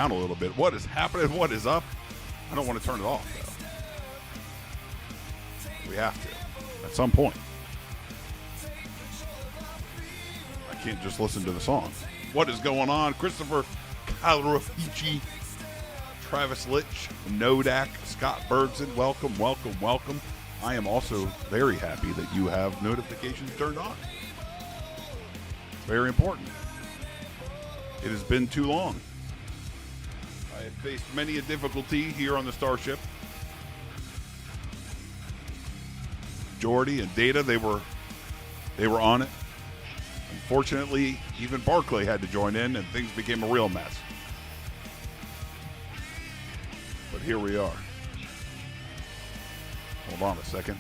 down a little bit. What is happening? What is up? I don't want to turn it off, though. We have to at some point. I can't just listen to the song. What is going on? Christopher Calrafici, Travis Litch, Nodak, Scott Bergson, welcome, welcome, welcome. I am also very happy that you have notifications turned on. It's very important. It has been too long. I have faced many a difficulty here on the Starship. Jordy and Data, they were on it. Unfortunately, even Barclay had to join in, and things became a real mess. But here we are. Hold on a second.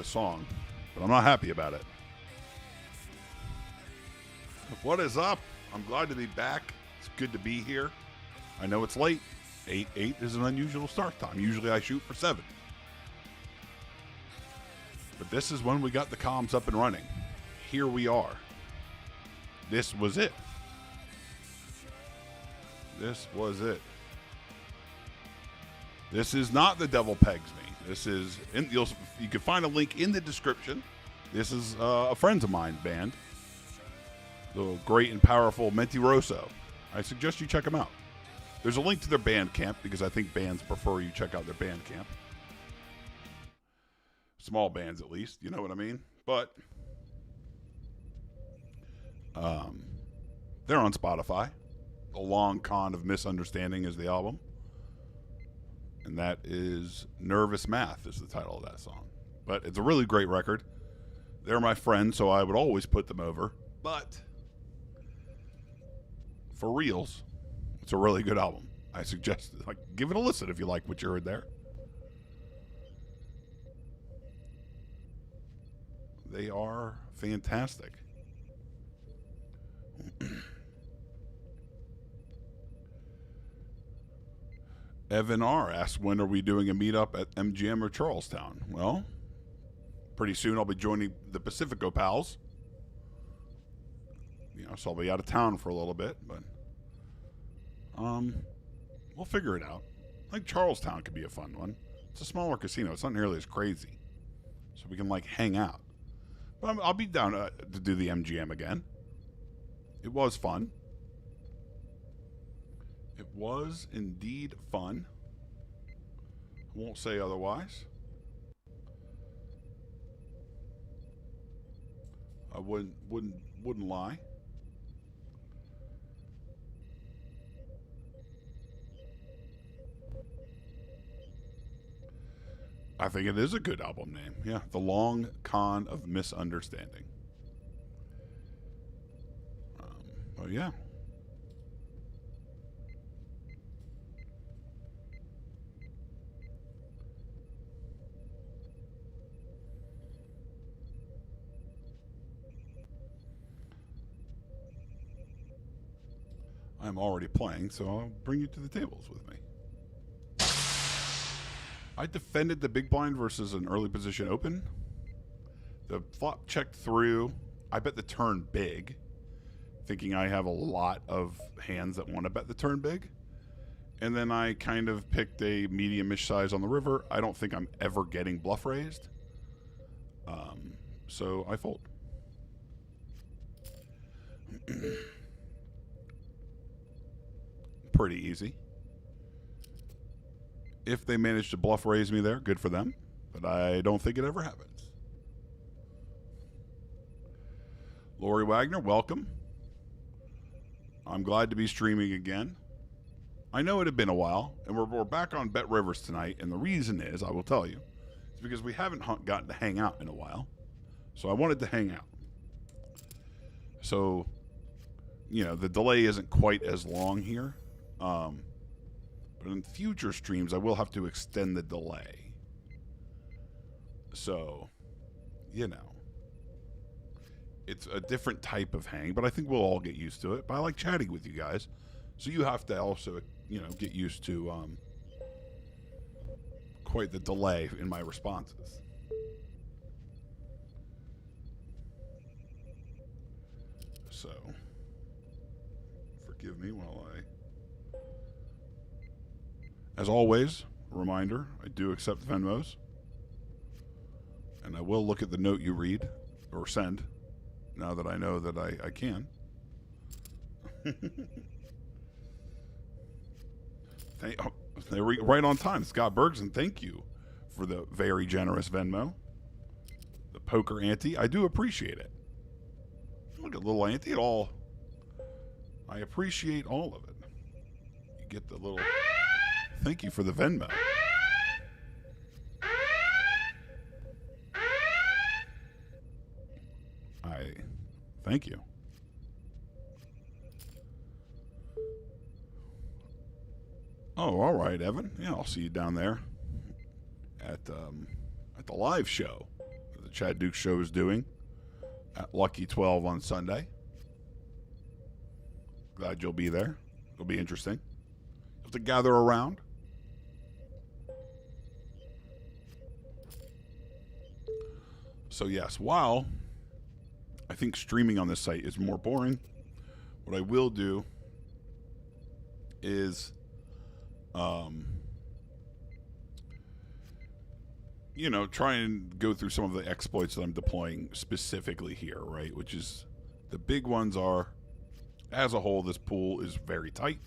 Song, but I'm not happy about it. What is up? I'm glad to be back. It's good to be here. I know it's late. 8 is an unusual start time. Usually I shoot for 7. But this is when we got the comms up and running. Here we are. This was it. This was it. This is not The Devil Pegs Me. This is, you can find a link in the description. This is a friend of mine band, the great and powerful Mentiroso. I suggest you check them out. There's a link to their Bandcamp because I think bands prefer you check out their Bandcamp. Small bands, at least, you know what I mean? But they're on Spotify. The Long Con of Misunderstanding is the album. And that is Nervous Math is the title of that song. But it's a really great record. They're my friends, so I would always put them over. But for reals, it's a really good album. I suggest, give it a listen if you like what you heard there. They are fantastic. Evan R. asks, when are we doing a meetup at MGM or Charlestown? Well, pretty soon I'll be joining the Pacifico Pals. So I'll be out of town for a little bit, but we'll figure it out. I think Charlestown could be a fun one. It's a smaller casino. It's not nearly as crazy. So we can, hang out. But I'll be down to do the MGM again. It was fun. It was indeed fun. I won't say otherwise. I wouldn't lie. I think it is a good album name. Yeah, The Long Con of Misunderstanding. But yeah. I'm already playing, so I'll bring you to the tables with me. I defended the big blind versus an early position open. The flop checked through. I bet the turn big, thinking I have a lot of hands that want to bet the turn big. And then I kind of picked a medium-ish size on the river. I don't think I'm ever getting bluff raised. So I fold. Pretty easy. If they manage to bluff raise me there, good for them. But I don't think it ever happens. Lori Wagner, welcome. I'm glad to be streaming again. I know it had been a while, and we're back on Bet Rivers tonight, and the reason is, I will tell you, is because we haven't gotten to hang out in a while. So I wanted to hang out. So, the delay isn't quite as long here. But in future streams, I will have to extend the delay. So, It's a different type of hang, but I think we'll all get used to it. But I like chatting with you guys, so you have to also, get used to quite the delay in my responses. So, forgive me while as always, a reminder, I do accept Venmos. And I will look at the note you read or send now that I know that I can. Right on time. Scott Bergson, thank you for the very generous Venmo. The poker ante, I do appreciate it. Look at little ante at all. I appreciate all of it. You get the little thank you for the Venmo. Thank you. Oh, all right, Evan. Yeah, I'll see you down there at the live show that the Chad Duke Show is doing at Lucky 12 on Sunday. Glad you'll be there. It'll be interesting. You'll have to gather around. So yes, while I think streaming on this site is more boring, what I will do is try and go through some of the exploits that I'm deploying specifically here, right? Which is, the big ones are, as a whole, this pool is very tight.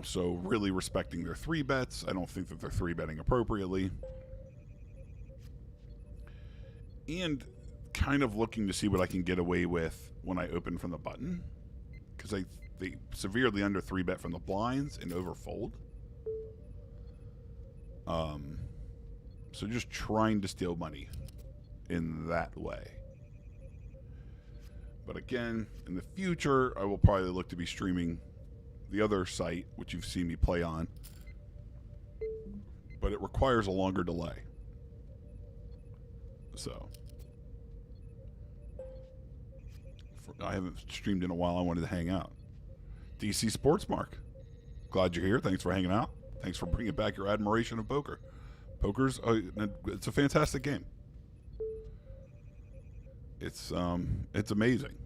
So really respecting their 3-bets. I don't think that they're 3-betting appropriately. And kind of looking to see what I can get away with when I open from the button. Because they severely under 3-bet from the blinds and overfold. So just trying to steal money in that way. But again, in the future, I will probably look to be streaming the other site, which you've seen me play on. But it requires a longer delay. So I haven't streamed in a while. I wanted to hang out. DC Sports Mark, glad you're here. Thanks for hanging out. Thanks for bringing back your admiration of poker. Poker's it's a fantastic game. It's amazing.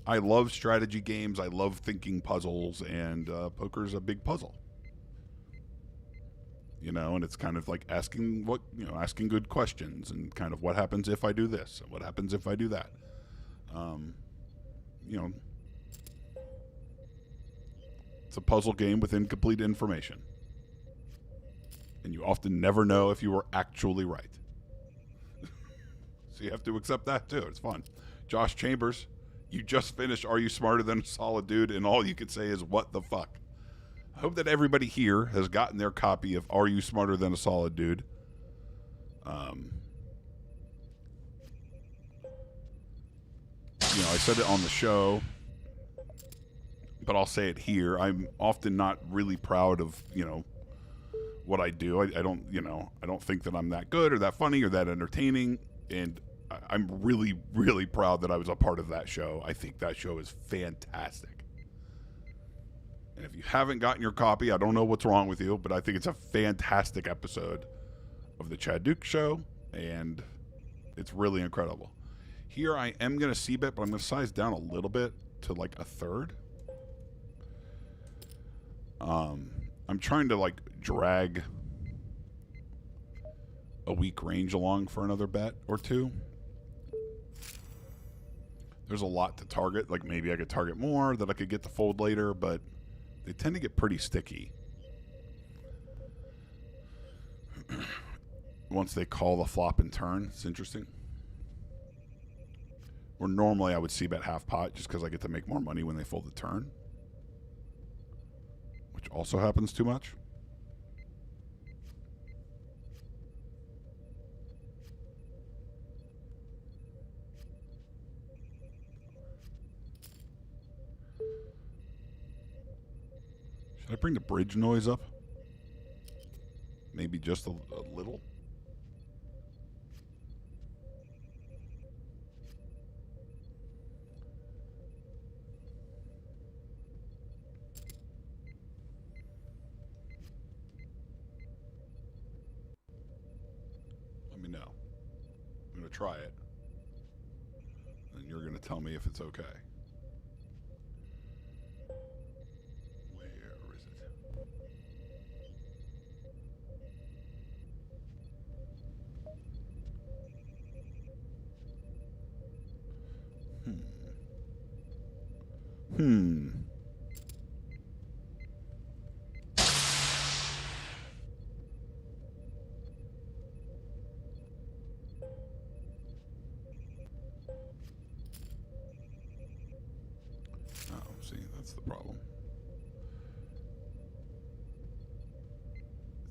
I love strategy games. I love thinking puzzles, and poker's a big puzzle. And it's kind of like asking good questions, and kind of what happens if I do this, and what happens if I do that. It's a puzzle game with incomplete information. And you often never know if you were actually right. So you have to accept that too. It's fun. Josh Chambers, you just finished Are You Smarter Than a Solid Dude? And all you could say is, what the fuck? I hope that everybody here has gotten their copy of Are You Smarter Than a Solid Dude? I said it on the show, but I'll say it here. I'm often not really proud of, what I do. I don't think that I'm that good or that funny or that entertaining. And I'm really, really proud that I was a part of that show. I think that show is fantastic. And if you haven't gotten your copy, I don't know what's wrong with you, but I think it's a fantastic episode of the Chad Duke Show, and it's really incredible. Here I am going to c-bet, but I'm going to size down a little bit to like a third. I'm trying to drag a weak range along for another bet or two. There's a lot to target. Maybe I could target more that I could get to fold later, but they tend to get pretty sticky once they call the flop and turn. It's interesting. Where normally I would c-bet half pot just because I get to make more money when they fold the turn, which also happens too much. Should I bring the bridge noise up? Maybe just a little. Let me know. I'm going to try it. And you're going to tell me if it's okay. Where is it? Hmm. Oh, see, that's the problem.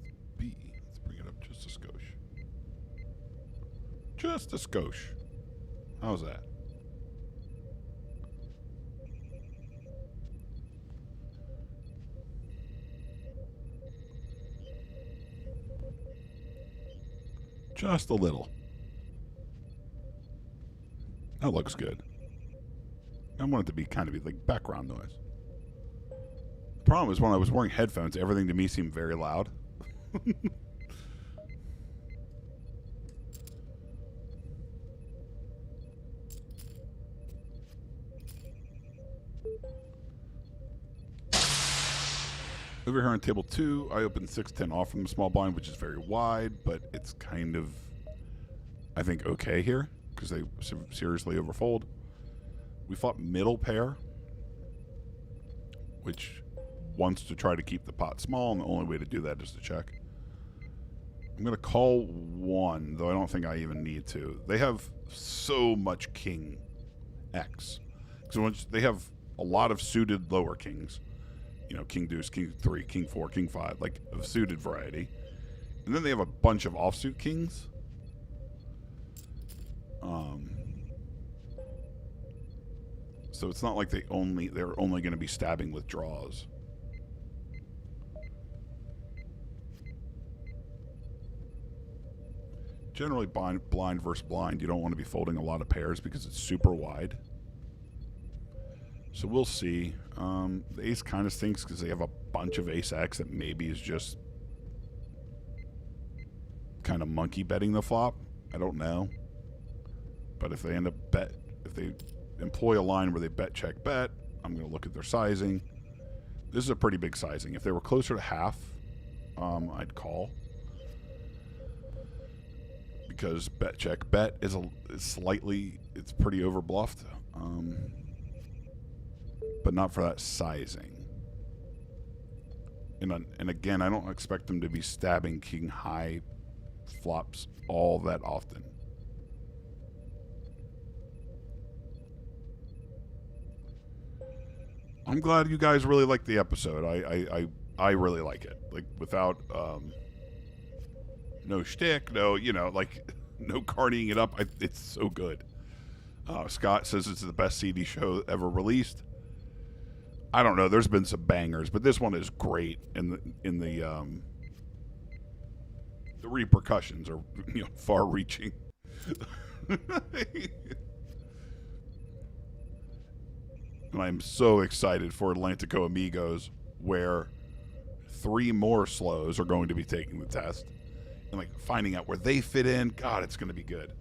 It's B. Let's bring it up just a skosh. Just a skosh. How's that? Just a little. That looks good. I want it to be kind of like background noise. The problem is when I was wearing headphones, everything to me seemed very loud. Over here on table 2, I opened 6-10 off from the small blind, which is very wide, but it's kind of, I think, okay here because they seriously overfold. We fought middle pair, which wants to try to keep the pot small, and the only way to do that is to check. I'm going to call 1, though I don't think I even need to. They have so much king X. So they have a lot of suited lower kings. You know, king deuce, king 3, king 4, king 5, like of suited variety. And then they have a bunch of offsuit kings. So it's not like they're only going to be stabbing with draws. Generally, blind versus blind, you don't want to be folding a lot of pairs because it's super wide. So we'll see. The ace kind of stinks because they have a bunch of ace X that maybe is just kind of monkey betting the flop. I don't know. But if they end up if they employ a line where they bet, check, bet, I'm going to look at their sizing. This is a pretty big sizing. If they were closer to half, I'd call. Because bet, check, bet is it's pretty overbluffed. But not for that sizing. And again, I don't expect them to be stabbing king high flops all that often. I'm glad you guys really like the episode. I really like it. Like without no shtick, no no carnying it up. It's so good. Scott says it's the best CD show ever released. I don't know. There's been some bangers, but this one is great. The repercussions are far-reaching. And I'm so excited for Atlantico Amigos, where 3 more slows are going to be taking the test, and like finding out where they fit in. God, it's going to be good.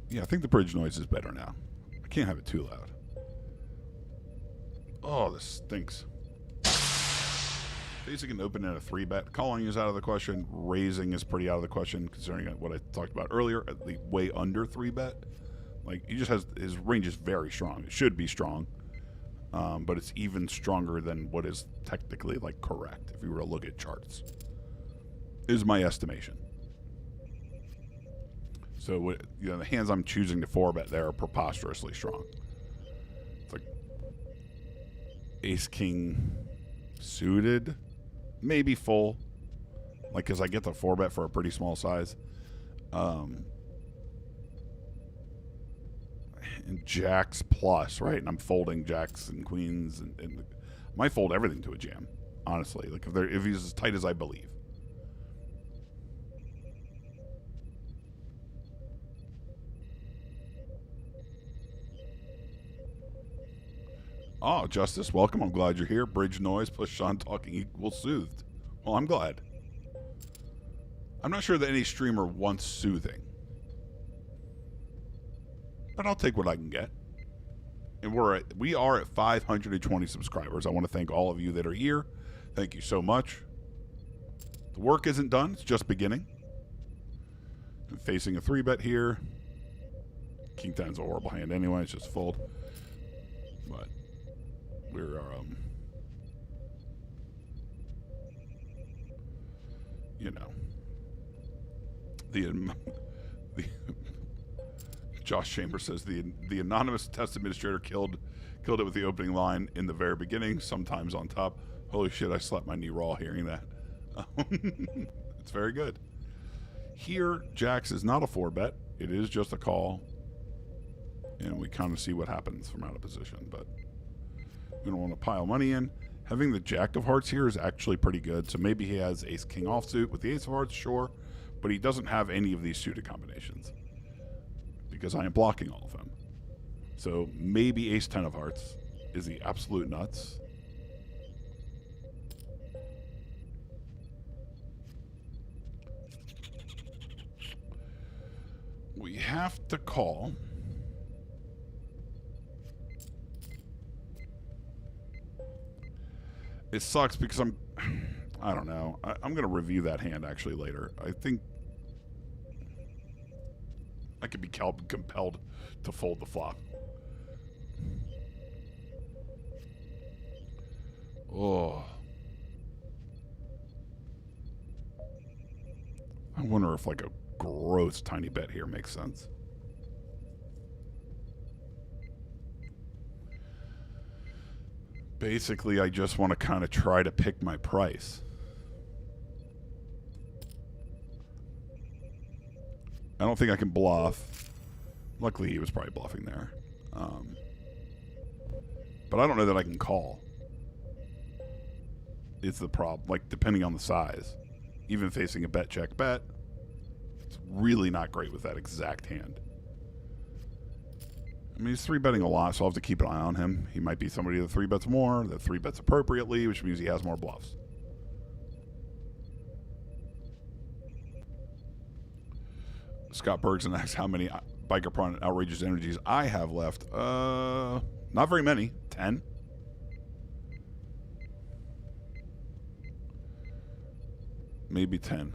Yeah, I think the bridge noise is better now. I can't have it too loud. Oh, this stinks. Facing an open and a 3-bet. Calling is out of the question. Raising is pretty out of the question, considering what I talked about earlier, at the way under 3-bet. Like, he just has, his range is very strong. It should be strong, but it's even stronger than what is technically, like, correct, if you were to look at charts, is my estimation. So, the hands I'm choosing to 4-bet there are preposterously strong. It's like ace-king suited, maybe full, like, because I get the 4-bet for a pretty small size. And jacks plus, right? And I'm folding jacks and queens, and I might fold everything to a jam, honestly. Like if he's as tight as I believe. Oh, Justice, welcome. I'm glad you're here. Bridge noise plus Sean talking equals soothed. Well, I'm glad. I'm not sure that any streamer wants soothing, but I'll take what I can get. And we are at 520 subscribers. I want to thank all of you that are here. Thank you so much. The work isn't done. It's just beginning. I'm facing a 3-bet here. King 10's a horrible hand anyway. It's just fold. But we're you know, the Josh Chambers says the anonymous test administrator killed it with the opening line in the very beginning, sometimes on top. Holy shit, I slapped my knee raw hearing that. It's very good. Here, jacks is not a 4-bet. It is just a call. And we kind of see what happens from out of position, but we don't want to pile money in. Having the jack of hearts here is actually pretty good. So maybe he has ace king offsuit with the ace of hearts, sure, but he doesn't have any of these suited combinations because I am blocking all of them. So maybe ace 10 of hearts is the absolute nuts. We have to call. It sucks because I don't know. I'm going to review that hand actually later. I think I could be compelled to fold the flop. Oh. I wonder if like a gross tiny bet here makes sense. Basically, I just want to kind of try to pick my price. I don't think I can bluff. Luckily, he was probably bluffing there. But I don't know that I can call. It's the problem. Like, depending on the size. Even facing a bet, check, bet. It's really not great with that exact hand. I mean, he's 3-betting a lot, so I'll have to keep an eye on him. He might be somebody that 3-bets more, that 3-bets appropriately, which means he has more bluffs. Scott Bergson asks how many Biker Prawn Outrageous Energies I have left. Not very many. 10. Maybe 10.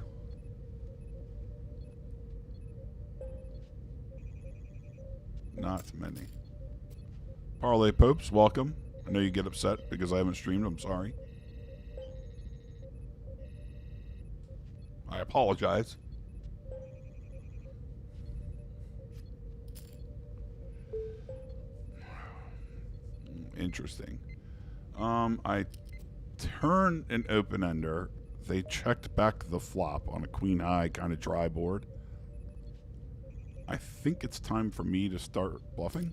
Not many. Parlay Popes, welcome. I know you get upset because I haven't streamed. I'm sorry. I apologize. Interesting. I turn an open-ender. They checked back the flop on a queen high kind of dry board. I think it's time for me to start bluffing.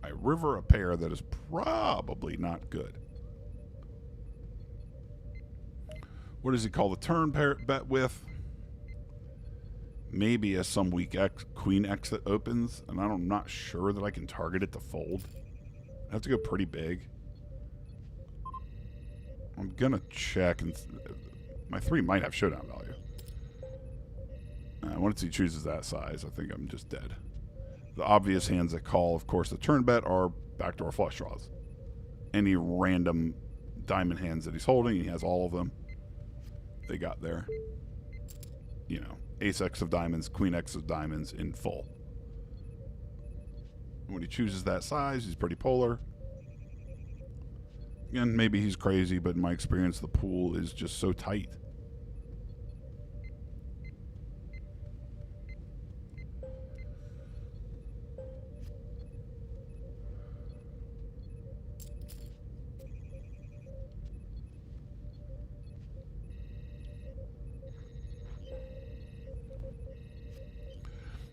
I river a pair that is probably not good. What does he call the turn pair bet with? Maybe as some weak queen X that opens, and I'm not sure that I can target it to fold. I have to go pretty big. I'm gonna check, and my 3 might have showdown value. Once he chooses that size, I think I'm just dead. The obvious hands that call, of course, the turn bet are backdoor flush draws. Any random diamond hands that he's holding, he has all of them. They got there. You know, ace X of diamonds, queen X of diamonds in full. When he chooses that size, he's pretty polar. Again, maybe he's crazy, but in my experience, the pool is just so tight.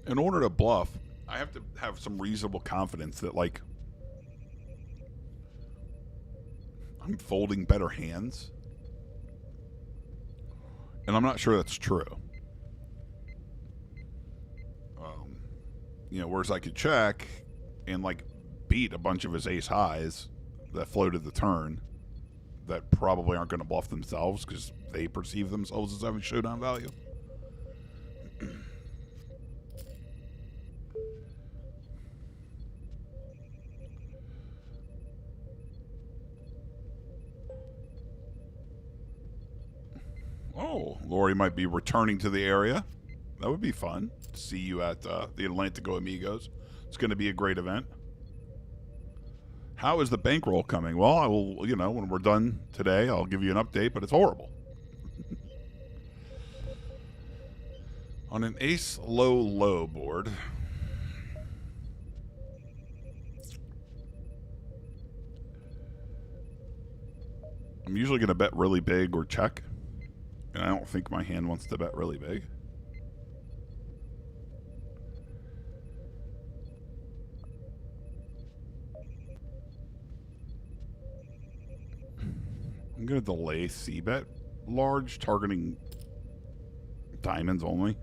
in order to bluff, I have to have some reasonable confidence that, like, I'm folding better hands. And I'm not sure that's true. Whereas I could check and, like, beat a bunch of his ace highs that floated the turn that probably aren't going to bluff themselves because they perceive themselves as having showdown value. Oh, Lori might be returning to the area. That would be fun. See you at the Atlantico Amigos. It's going to be a great event. How is the bankroll coming? Well, I will, when we're done today, I'll give you an update, but it's horrible. On an ace low board, I'm usually going to bet really big or check. And I don't think my hand wants to bet really big. I'm going to delay C-bet large, targeting diamonds only.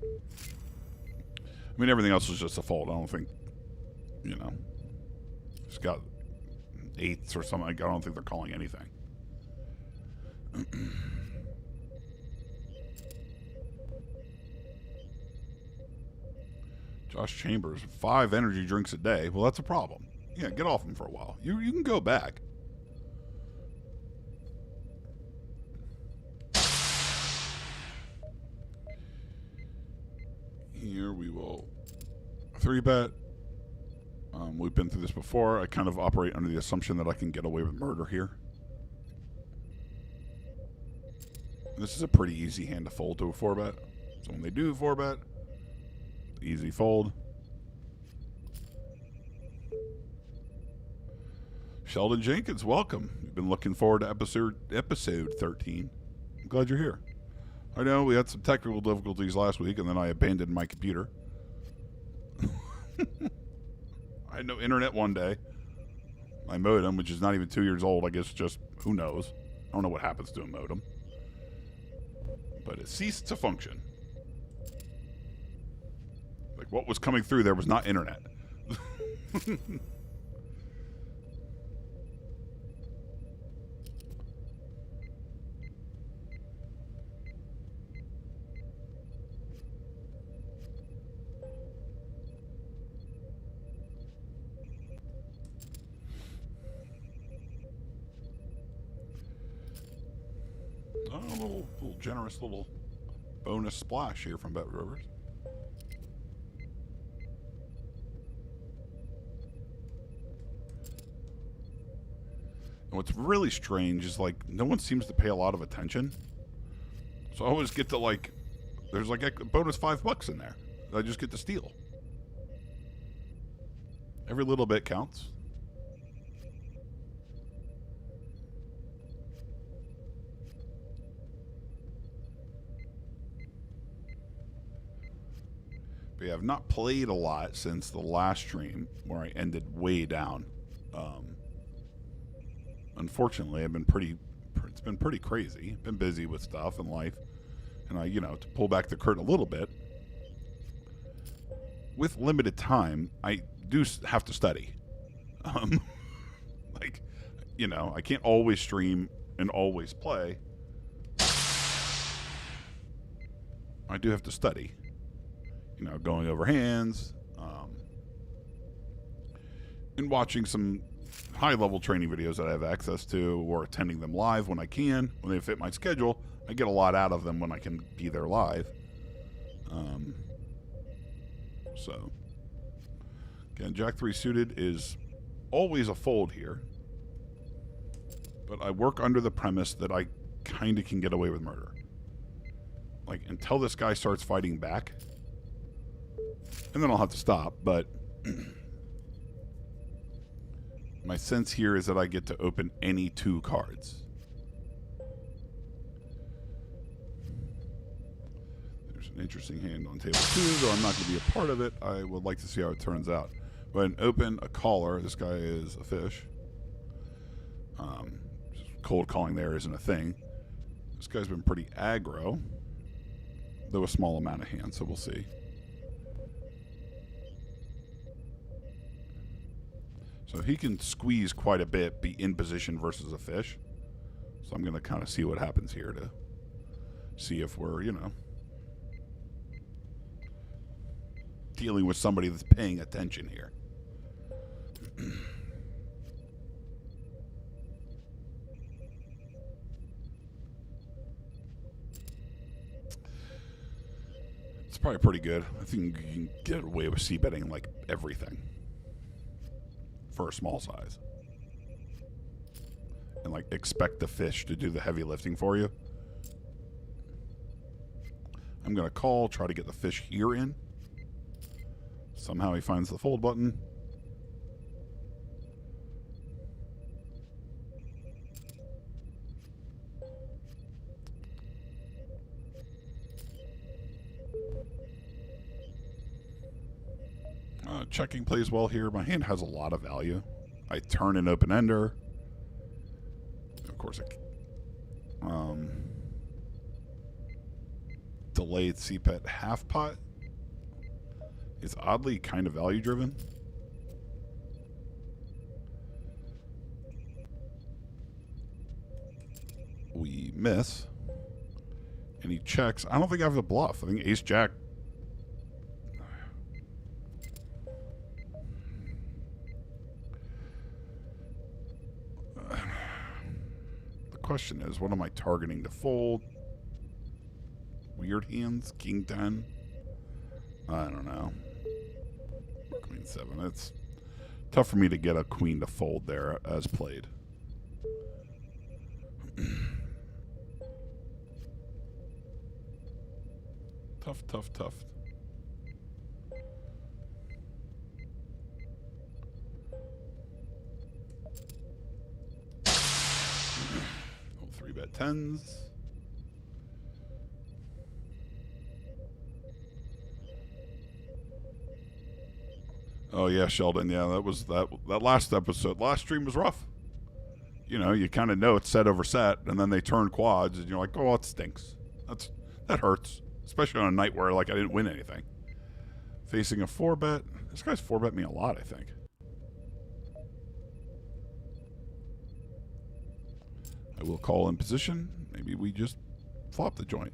I mean, everything else is just a fold. I don't think, it's got eighths or something. I don't think they're calling anything. Josh Chambers, 5 energy drinks a day. Well, that's a problem. Yeah, get off them for a while. You can go back. Here we will 3-bet. We've been through this before. I kind of operate under the assumption that I can get away with murder here. This is a pretty easy hand to fold to a 4-bet. So when they do 4-bet, easy fold. Sheldon Jenkins, welcome. We've been looking forward to episode 13. I'm glad you're here. I know we had some technical difficulties last week, and then I abandoned my computer. I had no internet one day. My modem, which is not even 2 years old, I guess just, who knows? I don't know what happens to a modem. But it ceased to function. Like, what was coming through there was not internet. A little generous little bonus splash here from Bet Rivers. And what's really strange is, like, no one seems to pay a lot of attention. So I always get to, like, there's like a bonus $5 in there that I just get to steal. Every little bit counts. But yeah, I've not played a lot since the last stream where I ended way down. Unfortunately, it's been pretty crazy. Been busy with stuff and life. And to pull back the curtain a little bit, with limited time, I do have to study. I can't always stream and always play. I do have to study. Going over hands, and watching some high-level training videos that I have access to, or attending them live when I can. When they fit my schedule, I get a lot out of them when I can be there live. So, again, Jack 3 suited is always a fold here. But I work under the premise that I kind of can get away with murder. Like, until this guy starts fighting back. And then I'll have to stop, but my sense here is that I get to open any 2 cards. There's An interesting hand on table 2, though I'm not going to be a part of it. I would like to see how it turns out. Go ahead and open a caller. This guy is a fish. Cold calling there isn't a thing. This guy's been pretty aggro, though a small amount of hand, so we'll see. So he can squeeze quite a bit, be in position versus a fish. So I'm going to kind of see what happens here to see if we're, dealing with somebody that's paying attention here. It's probably pretty good. I think you can get away with c-betting like everything for a small size. And like expect the fish to do the heavy lifting for you. I'm going to call, try to get the fish here in. Somehow he finds the fold button. Checking plays well here. My hand has a lot of value. I turn an open ender. Of course, delayed C-pet half pot is oddly kind of value driven. We miss. And he checks. I don't think I have the bluff. I think ace jack. The question is, what am I targeting to fold? Weird hands, king 10. I don't know. Queen 7. It's tough for me to get a queen to fold there as played. Tough. Oh, 3-bet 10s. Oh yeah, Sheldon. Yeah, that was that last episode. Last stream was rough. You kind of know it's set over set, and then they turn quads, and you're like, oh, it stinks. That hurts, especially on a night where I didn't win anything. Facing a 4-bet. This guy's 4-bet me a lot, I think. I will call in position. Maybe we just flop the joint.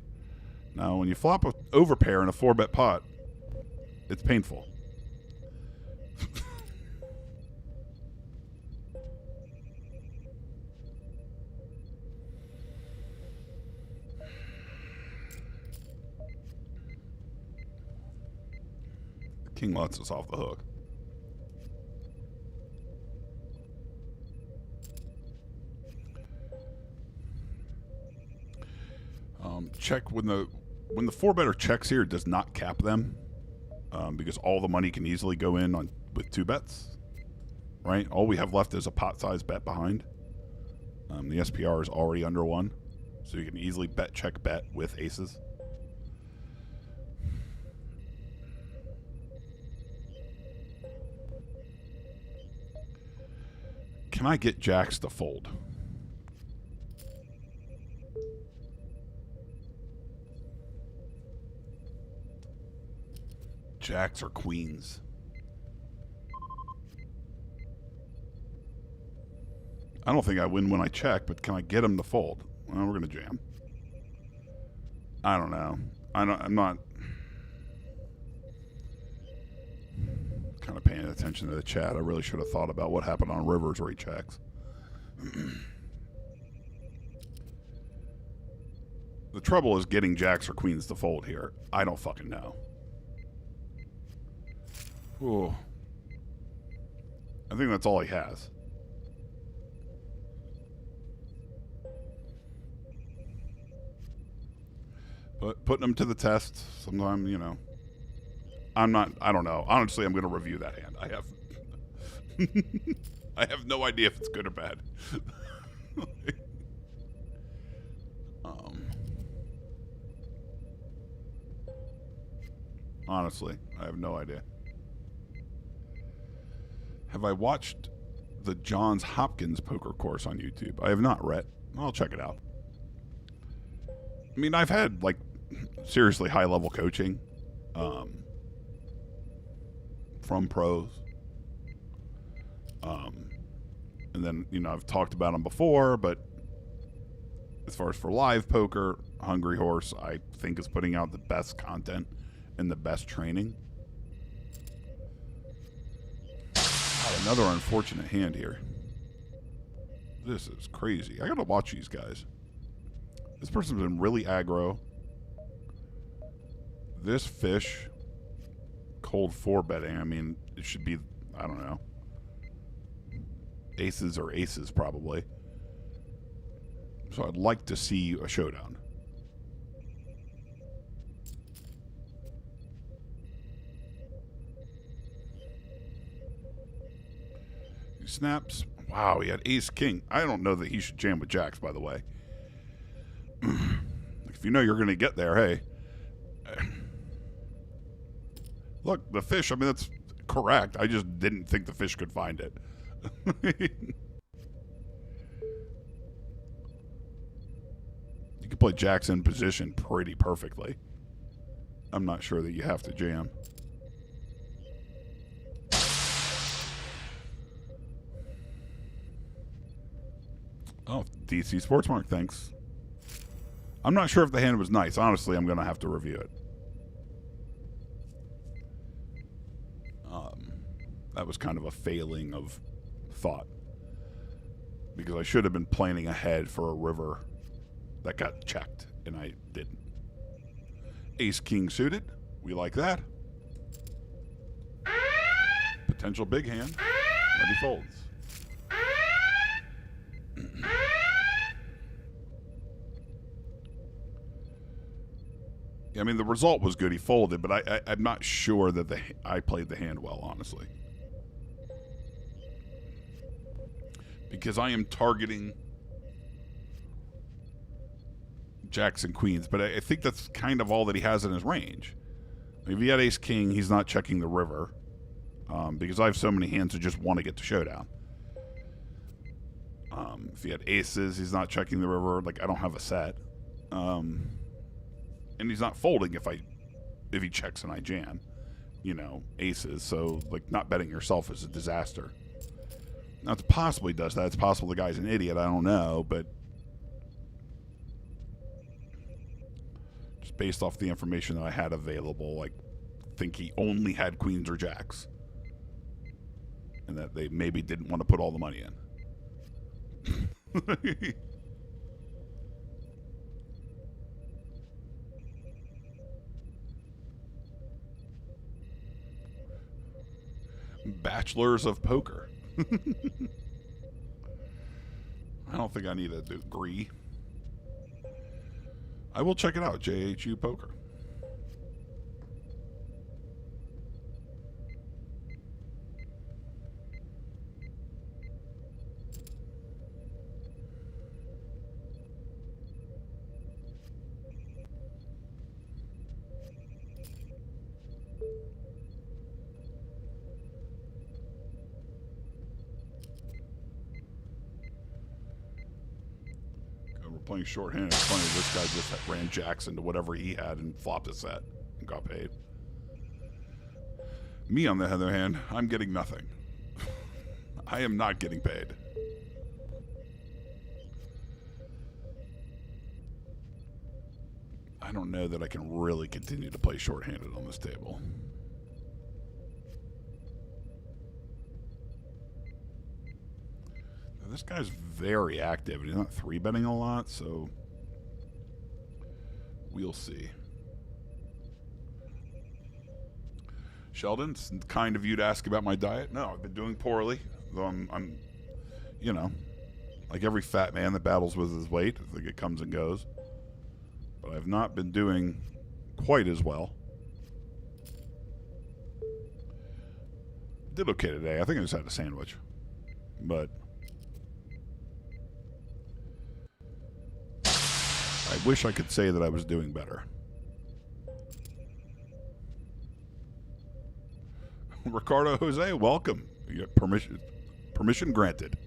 Now, when you flop a overpair in a 4-bet pot, it's painful. King lets us off the hook. Check when the 4-better checks here, it does not cap them, because all the money can easily go in with 2 bets, right? All we have left is a pot size bet behind. The SPR is already under 1, so you can easily check bet with aces. Can I get jacks to fold? Jacks or queens? I don't think I win when I check, but can I get them to fold? Well, we're going to jam. I don't know. I'm not kind of paying attention to the chat. I really should have thought about what happened on rivers where he checks. The trouble is getting jacks or queens to fold here. I don't fucking know. Ooh. I think that's all he has. But putting him to the test, sometimes, I don't know. Honestly, I'm going to review that hand. I have no idea if it's good or bad. Honestly, I have no idea. Have I watched the Johns Hopkins poker course on YouTube? I have not, Rhett. I'll check it out. I mean, I've had, like, seriously high-level coaching from pros. And then, you know, I've talked about them before, but as far as for live poker, Hungry Horse, I think, is putting out the best content and the best training. God, another unfortunate hand here. This is crazy. I gotta watch these guys. This person's been really aggro. This fish, cold 4 betting. I mean, it should be, I don't know, aces or aces probably. So I'd like to see a showdown. He snaps. Wow, he had ace king. I don't know that he should jam with jacks, by the way. If you know you're going to get there, hey. Look, the fish, I mean, that's correct. I just didn't think the fish could find it. You can play jacks in position pretty perfectly. I'm not sure that you have to jam. Oh, DC Sportsmark, thanks. I'm not sure if the hand was nice. Honestly, I'm going to have to review it. That was kind of a failing of thought. Because I should have been planning ahead for a river that got checked, and I didn't. Ace-king suited. We like that. Potential big hand. But he folds. I mean, the result was good. He folded, but I'm not sure that I played the hand well, honestly. Because I am targeting jacks and queens, but I think that's kind of all that he has in his range. If he had ace-king, he's not checking the river. Because I have so many hands that just want to get to showdown. If he had aces, he's not checking the river. Like, I don't have a set. And he's not folding if he checks and I jam. You know, aces. So, like, not betting yourself is a disaster. Now, it's possible he does that. It's possible the guy's an idiot. I don't know, but just based off the information that I had available, like, think he only had queens or jacks. And that they maybe didn't want to put all the money in. Bachelors of Poker. I don't think I need a degree. I will check it out, JHU Poker. Playing shorthand. It's funny, this guy just ran jacks into whatever he had and flopped a set and got paid. Me, on the other hand, I'm getting nothing. I am not getting paid. I don't know that I can really continue to play shorthanded on this table. This guy's very active, and he's not 3-betting a lot, so we'll see. Sheldon, it's kind of you to ask about my diet. No, I've been doing poorly, though I'm you know, like every fat man that battles with his weight. I think it comes and goes. But I've not been doing quite as well. Did okay today. I think I just had a sandwich. But I wish I could say that I was doing better. Ricardo Jose, welcome. You get permission granted.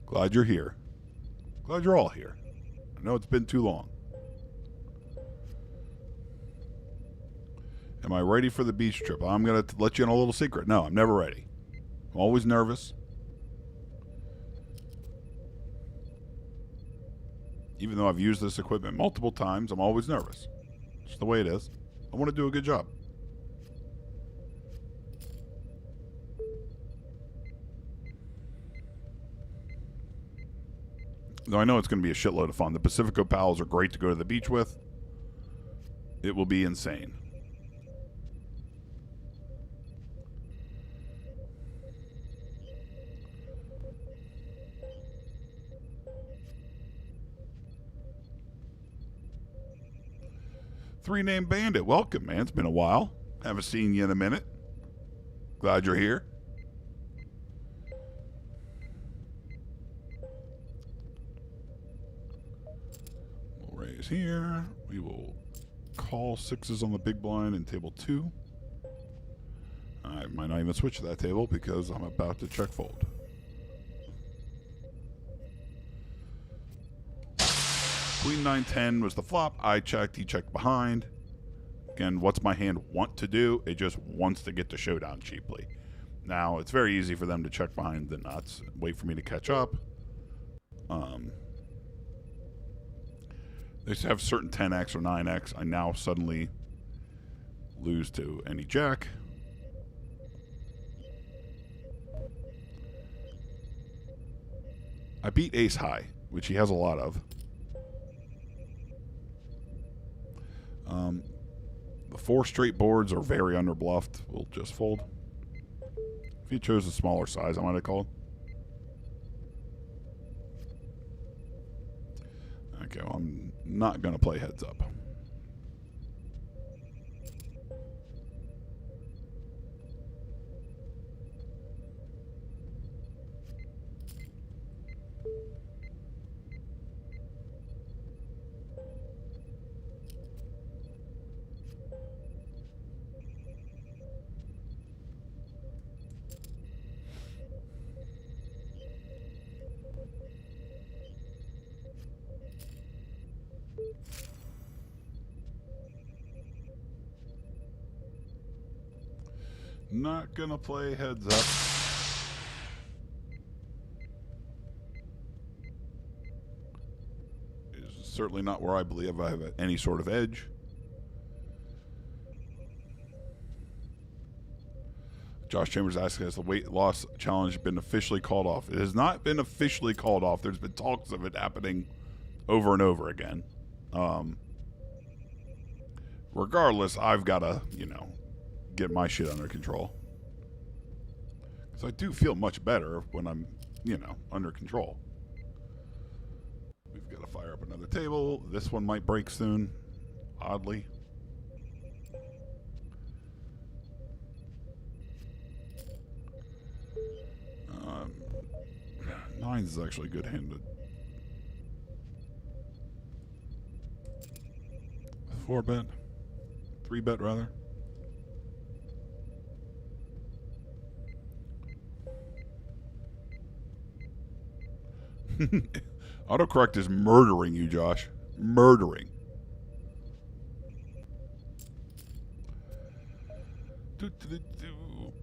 Glad you're here. Glad you're all here. I know it's been too long. Am I ready for the beach trip? I'm going to let you in a little secret. No, I'm never ready. I'm always nervous. Even though I've used this equipment multiple times, I'm always nervous. It's the way it is. I want to do a good job. Though I know it's going to be a shitload of fun. The Pacifico Pals are great to go to the beach with. It will be insane. Three-Name Bandit, welcome, man. It's been a while. Haven't seen you in a minute. Glad you're here. We'll raise here. We will call sixes on the big blind in table 2. I might not even switch to that table because I'm about to check fold. Queen 9-10 was the flop. I checked. He checked behind. Again, what's my hand want to do? It just wants to get the showdown cheaply. Now, it's very easy for them to check behind the nuts. Wait for me to catch up. They used to have certain 10x or 9x. I now suddenly lose to any jack. I beat ace high, which he has a lot of. The 4 straight boards are very underbluffed. We'll just fold. If he chose a smaller size, I might have called. Okay, well, I'm not going to play heads up. Not gonna play heads up. It's certainly not where I believe I have any sort of edge. Josh Chambers asking, has the weight loss challenge been officially called off? It has not been officially called off. There's been talks of it happening over and over again. Regardless, I've got to, get my shit under control. Because I do feel much better when I'm, under control. We've got to fire up another table. This one might break soon, oddly. Nines is actually good handed. 4-bet. 3-bet, rather. Autocorrect is murdering you, Josh. Murdering.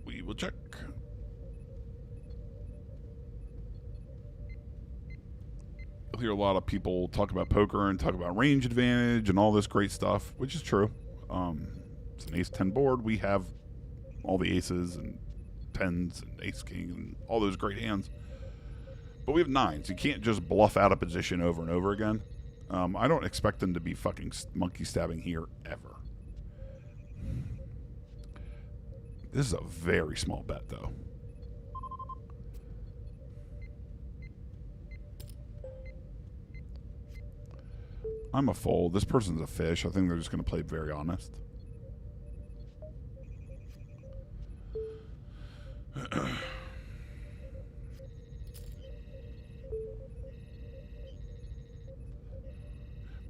We will check. You'll hear a lot of people talk about poker and talk about range advantage and all this great stuff, which is true. It's an ace-10 board. We have all the aces and 10s and ace-king and all those great hands. But we have 9s. You can't just bluff out a position over and over again. I don't expect them to be fucking monkey stabbing here ever. This is a very small bet, though. I'm a fold. This person's a fish. I think they're just going to play very honest.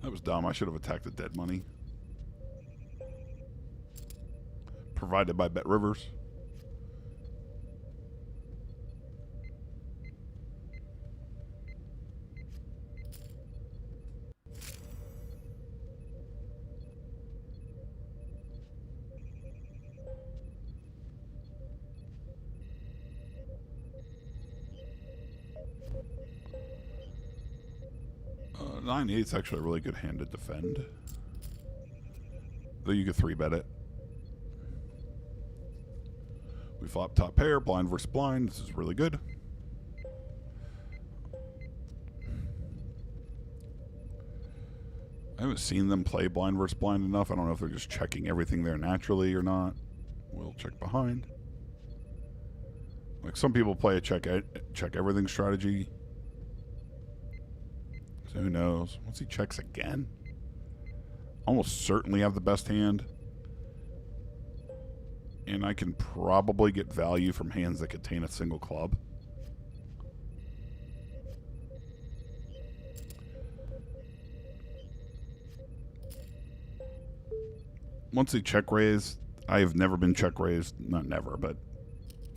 That was dumb. I should have attacked the dead money. provided by Bet Rivers. Nine eight's actually a really good hand to defend. Though you could 3-bet it. We flop top pair, blind versus blind. This is really good. I haven't seen them play blind versus blind enough. I don't know if they're just checking everything there naturally or not. We'll check behind. Like some people play a check everything strategy. So who knows? Once he checks again, almost certainly have the best hand. And I can probably get value from hands that contain a single club. Once they check raise, I have never been check raised. Not never, but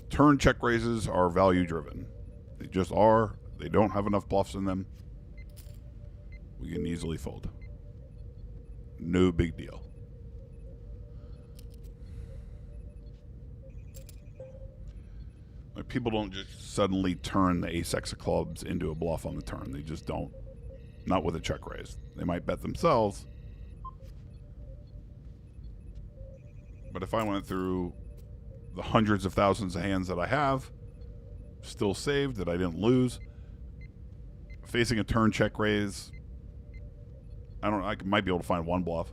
turn check raises are value driven. They just are. They don't have enough bluffs in them. We can easily fold. No big deal. Like people don't just suddenly turn the ace-x of clubs into a bluff on the turn. They just don't. Not with a check raise. They might bet themselves. But if I went through the hundreds of thousands of hands that I have, still saved, that I didn't lose, facing a turn check raise, I might be able to find one bluff.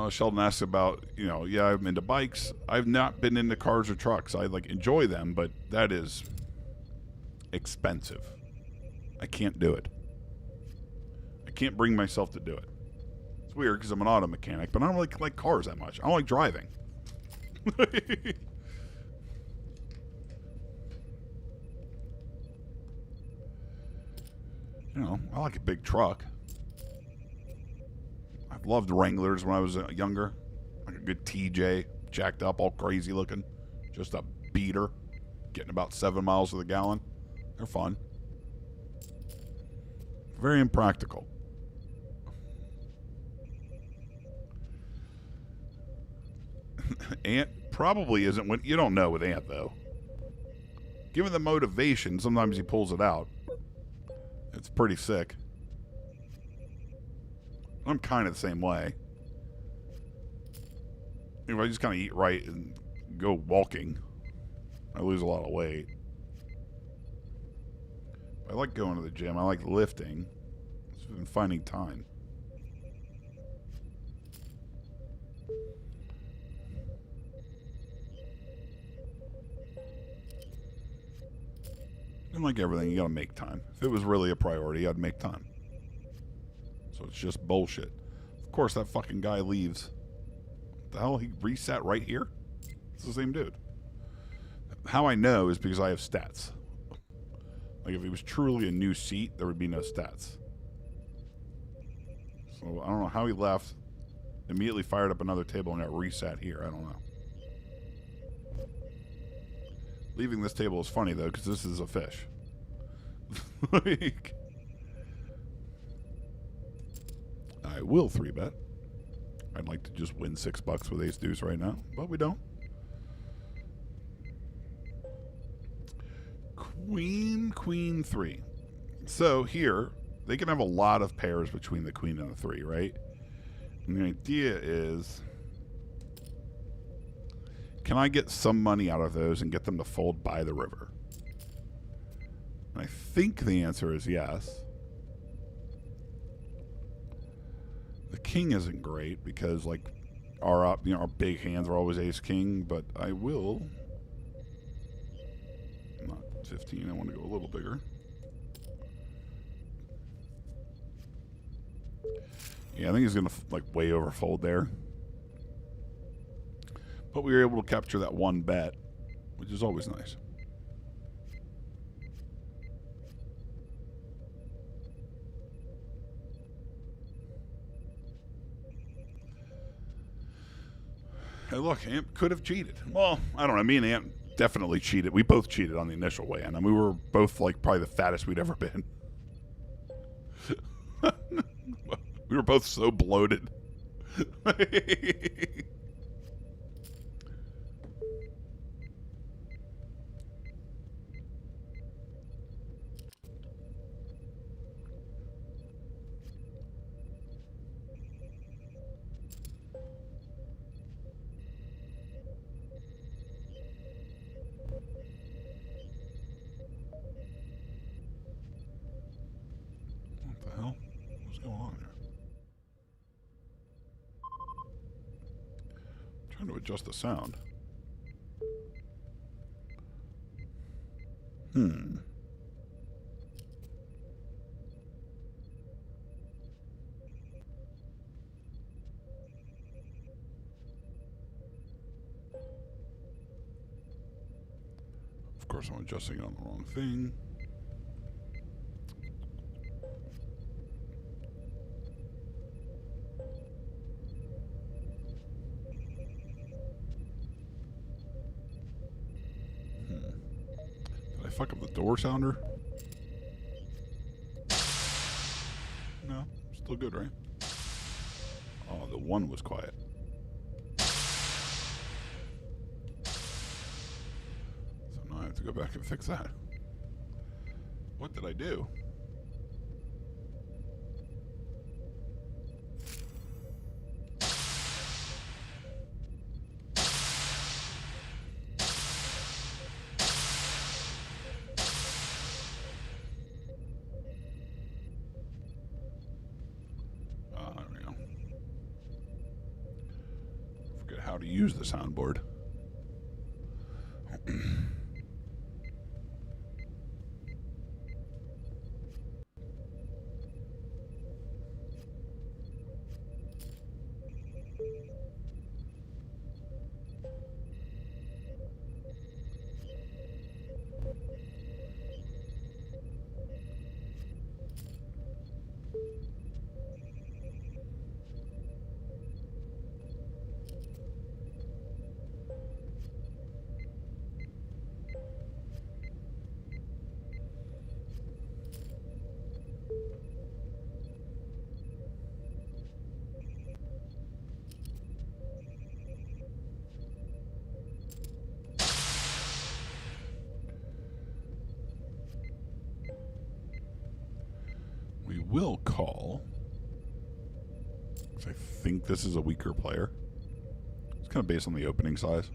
Sheldon asks about, yeah, I'm into bikes. I've not been into cars or trucks. I enjoy them, but that is expensive. I can't do it. I can't bring myself to do it. It's weird because I'm an auto mechanic, but I don't really like cars that much. I don't like driving. I like a big truck. I loved Wranglers when I was younger. Like a good TJ, jacked up, all crazy looking. Just a beater. Getting about 7 miles to the gallon. They're fun. Very impractical. Ant probably isn't. You don't know with Ant, though. Given the motivation, sometimes he pulls it out. It's pretty sick. I'm kind of the same way. If I just kind of eat right and go walking, I lose a lot of weight. I like going to the gym. I like lifting. It's been finding time. And like everything, you gotta make time. If it was really a priority, I'd make time. So it's just bullshit. Of course, that fucking guy leaves. What the hell? He reset right here? It's the same dude. How I know is because I have stats. Like if it was truly a new seat, there would be no stats. So I don't know how he left. Immediately fired up another table and got reset here. I don't know. Leaving this table is funny, though, because this is a fish. I will 3-bet. I'd like to just win $6 with ace deuce right now, but we don't. Queen 3. So here, they can have a lot of pairs between the queen and the 3, right? And the idea is, can I get some money out of those and get them to fold by the river? And I think the answer is yes. The king isn't great because our big hands are always ace king, but I will. Not 15. I want to go a little bigger. Yeah, I think he's gonna way overfold there. But we were able to capture that one bet, which is always nice. Hey, look, Amp could have cheated. Well, I don't know. Me and Amp definitely cheated. We both cheated on the initial weigh-in. I mean, we were both like probably the fattest we'd ever been. We were both so bloated. What the hell? What's going on here? Trying to adjust the sound. Of course, I'm adjusting it on the wrong thing. Did I fuck up the door sounder? No, still good, right? Oh, the one was quiet. So now I have to go back and fix that. What did I do? There we go. Forget how to use the soundboard. We will call, because I think this is a weaker player. It's kind of based on the opening size.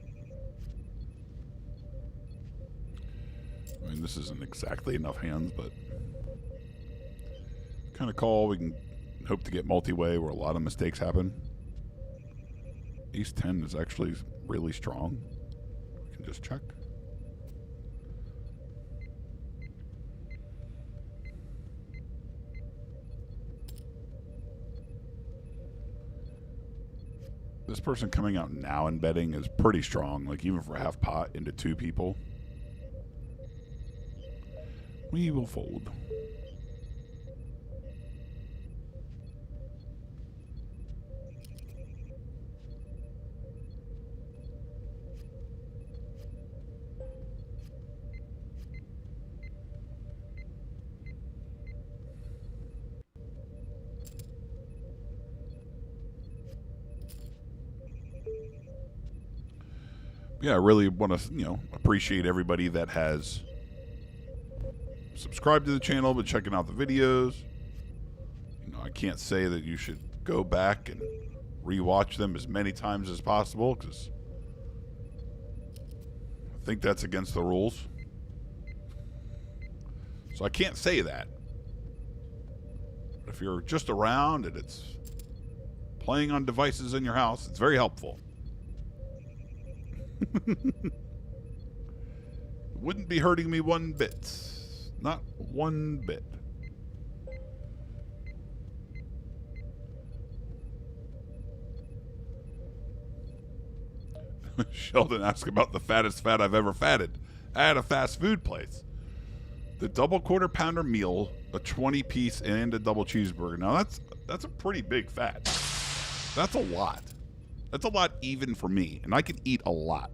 I mean, this isn't exactly enough hands, but kind of call. We can hope to get multi-way where a lot of mistakes happen. Ace 10 is actually really strong. We can just check. This person coming out now and betting is pretty strong, like even for half pot into two people. We will fold. Yeah, I really want to, appreciate everybody that has subscribed to the channel, but checking out the videos. I can't say that you should go back and rewatch them as many times as possible, because I think that's against the rules. So I can't say that. But if you're just around and it's playing on devices in your house, it's very helpful. Wouldn't be hurting me one bit. Not one bit. Sheldon asked about the fattest fat I've ever fatted. At a fast food place. The double quarter pounder meal, a 20-piece and a double cheeseburger. Now that's a pretty big fat. That's a lot. That's a lot even for me, and I can eat a lot.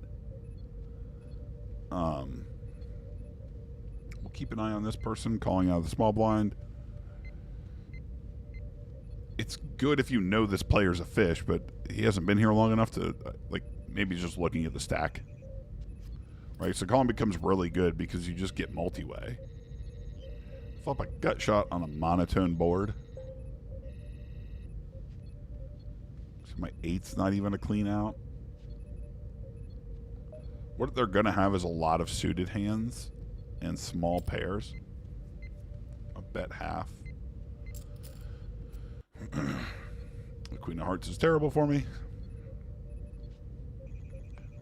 We'll keep an eye on this person calling out of the small blind. It's good if you know this player's a fish, but he hasn't been here long enough to, like, maybe he's just looking at the stack. Right, so calling becomes really good because you just get multi-way. Flip a gut shot on a monotone board. So my 8's not even a clean out. What they're going to have is a lot of suited hands and small pairs. I bet half. The Queen of Hearts is terrible for me.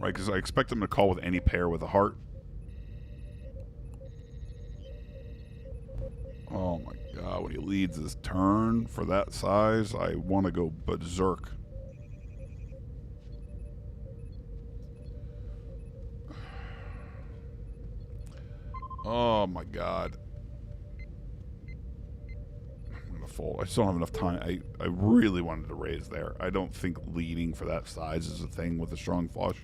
Right, because I expect them to call with any pair with a heart. Oh my god, when he leads his turn for that size, I want to go berserk. Oh my god. I'm going to fold. I just don't have enough time. I really wanted to raise there. I don't think leading for that size is a thing with a strong flush.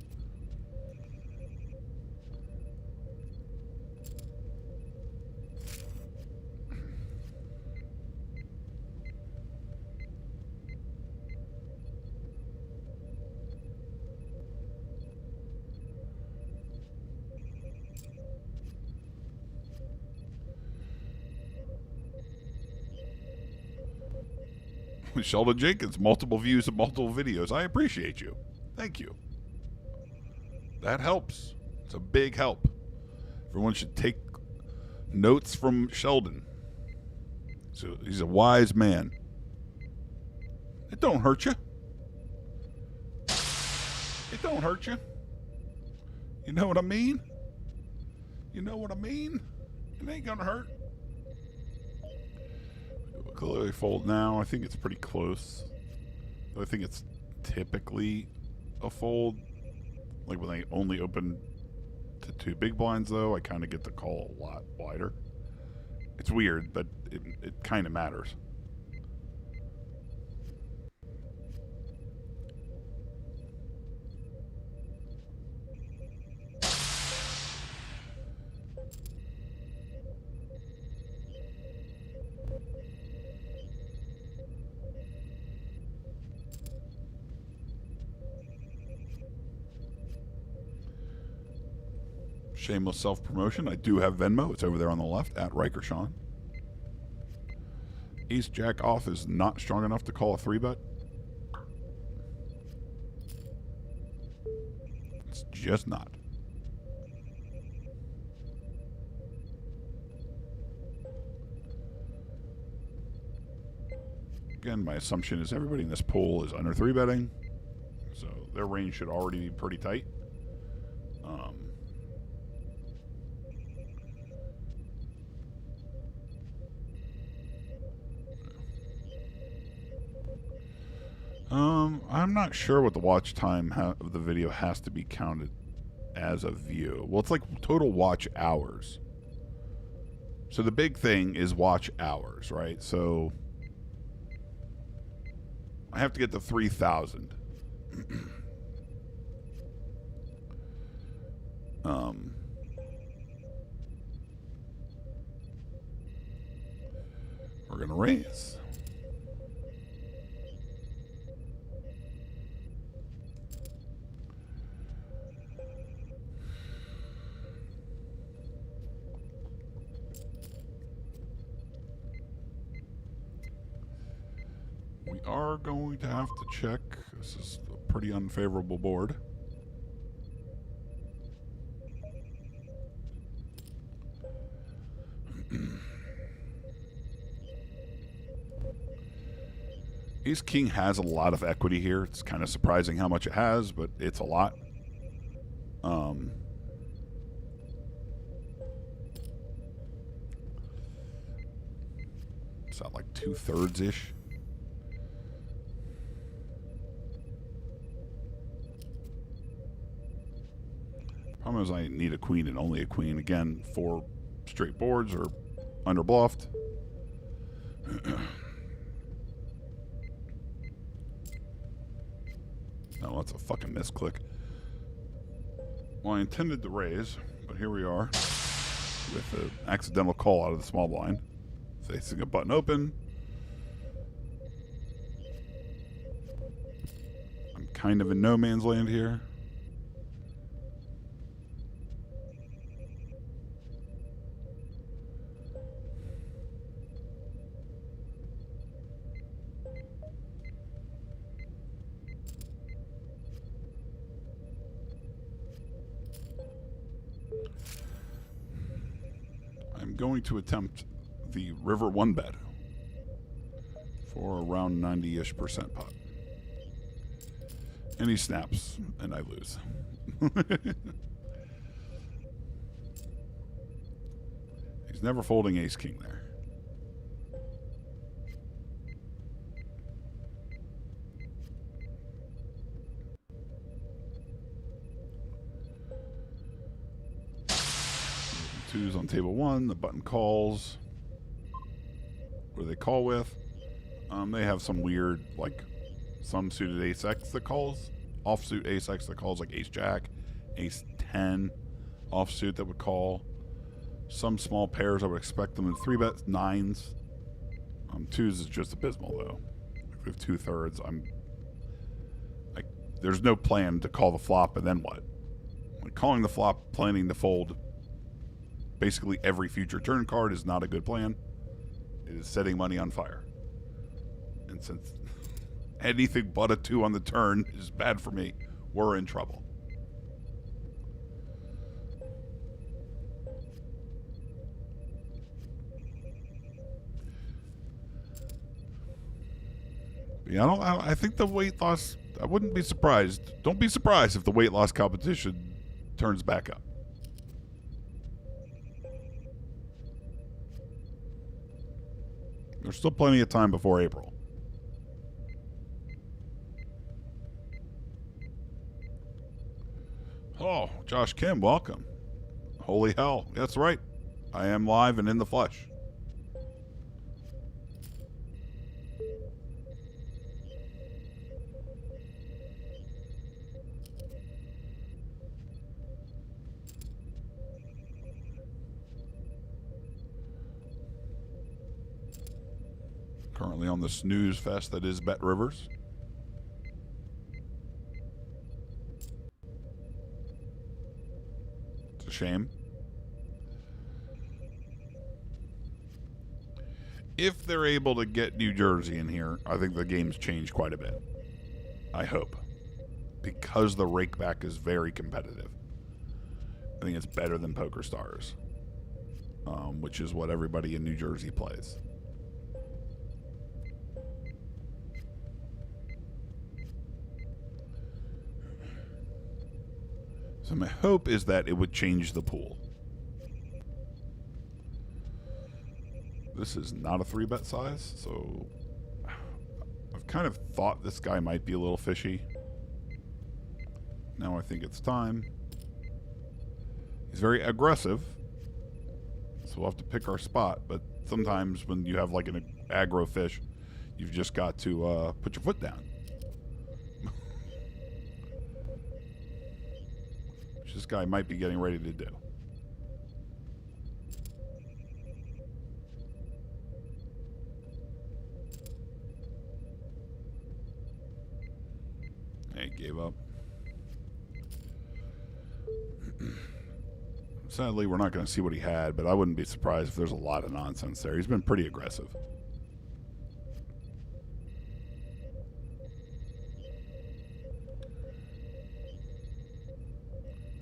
Sheldon Jenkins, multiple views of multiple videos. I appreciate you. Thank you. That helps. It's a big help. Everyone should take notes from Sheldon. So he's a wise man. It don't hurt you. It don't hurt you. You know what I mean? You know what I mean? It ain't gonna hurt. Clearly fold now. I think it's pretty close. I think it's typically a fold. Like when they only open to 2 big blinds, though, I kind of get the call a lot wider. It's weird, but it kind of matters. Shameless self-promotion. I do have Venmo. It's over there on the left, at Riker Sean. Ace Jack off is not strong enough to call a 3-bet. It's just not. Again, my assumption is everybody in this pool is under 3-betting, so their range should already be pretty tight. I'm not sure what the watch time of the video has to be counted as a view. Well, it's like total watch hours. So the big thing is watch hours, right? So I have to get to 3,000. We're going to raise. We are going to have to check. This is a pretty unfavorable board. Ace King has a lot of equity here. It's kind of surprising how much it has, but it's a lot. It's at like 2/3-ish. Problem is I need a queen and only a queen. Again, 4 straight boards are underbluffed. No, that's a fucking misclick. Well, I intended to raise, but here we are with an accidental call out of the small blind. Facing a button open. I'm kind of in no man's land here. I'm going to attempt the river 1 bet for around 90-ish% pot. And he snaps, and I lose. He's never folding ace-king there. Twos on table 1. The button calls. What do they call with? They have some weird, like, some suited ace X that calls. Offsuit ace X that calls, like ace jack, ace 10 offsuit that would call. Some small pairs I would expect them in 3-bet 9s. Twos is just abysmal, though. If we have 2/3, there's no plan to call the flop, and then what? Like, calling the flop, planning to fold basically every future turn card is not a good plan. It is setting money on fire. And since anything but a 2 on the turn is bad for me, we're in trouble. Yeah, I think the weight loss, I wouldn't be surprised. Don't be surprised if the weight loss competition turns back up. There's still plenty of time before April. Oh, Josh Kim, welcome. Holy hell. That's right. I am live and in the flesh. Currently on the snooze fest that is Bet Rivers. It's a shame. If they're able to get New Jersey in here, I think the game's changed quite a bit. I hope. Because the rakeback is very competitive. I think it's better than Poker Stars, which is what everybody in New Jersey plays. So my hope is that it would change the pool. This is not a 3-bet size, so I've kind of thought this guy might be a little fishy. Now I think it's time. He's very aggressive, so we'll have to pick our spot, but sometimes when you have like an aggro fish, you've just got to put your foot down. Which this guy might be getting ready to do. He gave up. Sadly, we're not going to see what he had, but I wouldn't be surprised if there's a lot of nonsense there. He's been pretty aggressive.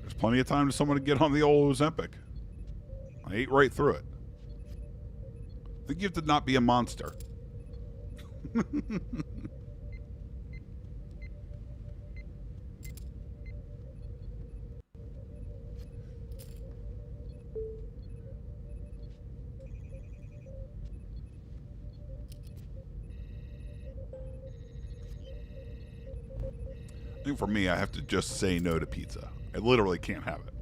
There's plenty of time for someone to get on the old Ozempic. I ate right through it. I think you have to not be a monster. I think for me, I have to just say no to pizza. I literally can't have it.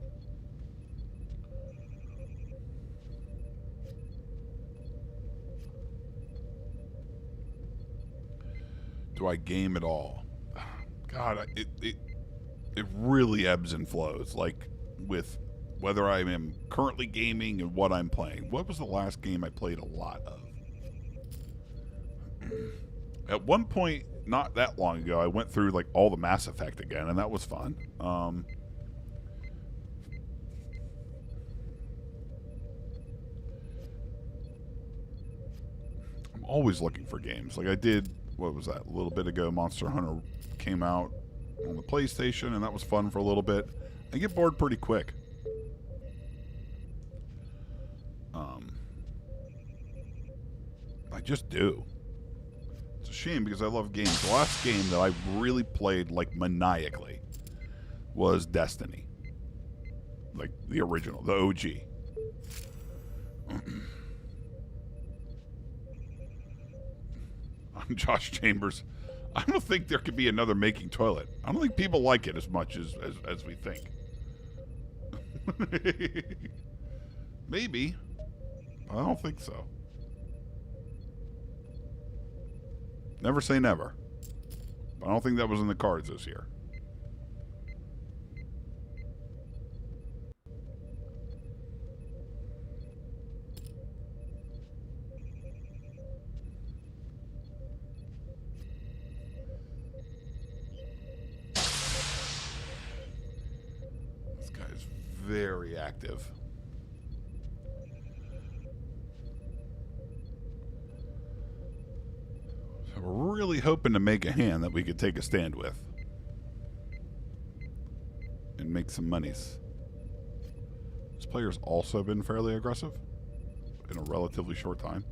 Do I game at all? God, God, it really ebbs and flows. Like with whether I am currently gaming and what I'm playing. What was the last game I played a lot of? At one point, not that long ago, I went through like all the Mass Effect again, and that was fun. I'm always looking for games. Like I did, what was that? A little bit ago, Monster Hunter came out on the PlayStation, and that was fun for a little bit. I get bored pretty quick. I just do. It's a shame because I love games. The last game that I really played like maniacally was Destiny. Like the original, the OG. I'm Josh Chambers. I don't think there could be another Making Toilet. I don't think people like it as much as we think. Maybe. I don't think so. Never say never. But I don't think that was in the cards this year. This guy is very active. We're really hoping to make a hand that we could take a stand with and make some monies. This player's also been fairly aggressive in a relatively short time.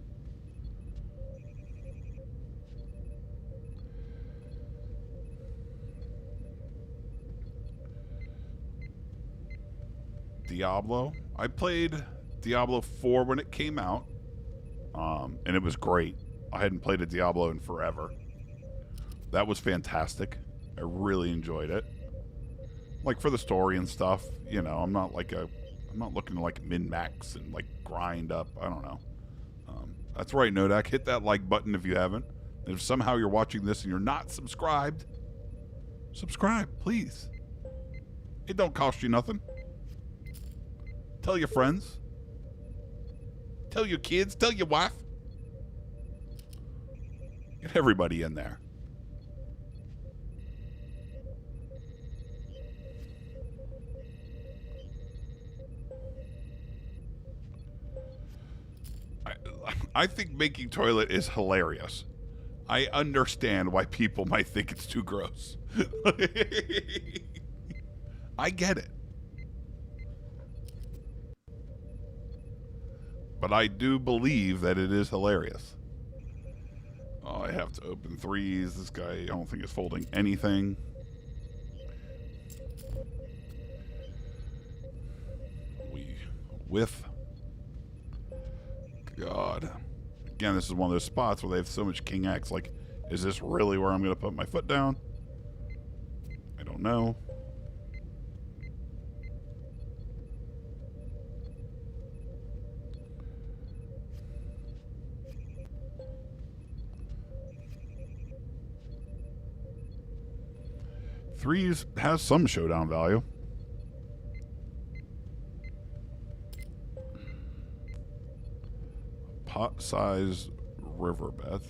Diablo. I played Diablo 4 when it came out, and it was great. I hadn't played a Diablo in forever. That was fantastic. I really enjoyed it. Like for the story and stuff, you know, I'm not looking to like min-max and like grind up. I don't know. That's right, Nodak. Hit that like button if you haven't. And if somehow you're watching this and you're not subscribed, subscribe, please. It don't cost you nothing. Tell your friends. Tell your kids. Tell your wife. Get everybody in there. I think Making Toilet is hilarious. I understand why people might think it's too gross. I get it. But I do believe that it is hilarious. Oh, I have to open threes. This guy, I don't think is folding anything. We whiff. God. Again, this is one of those spots where they have so much King X. Like, is this really where I'm going to put my foot down? I don't know. Threes has some showdown value. Pot size riverbed.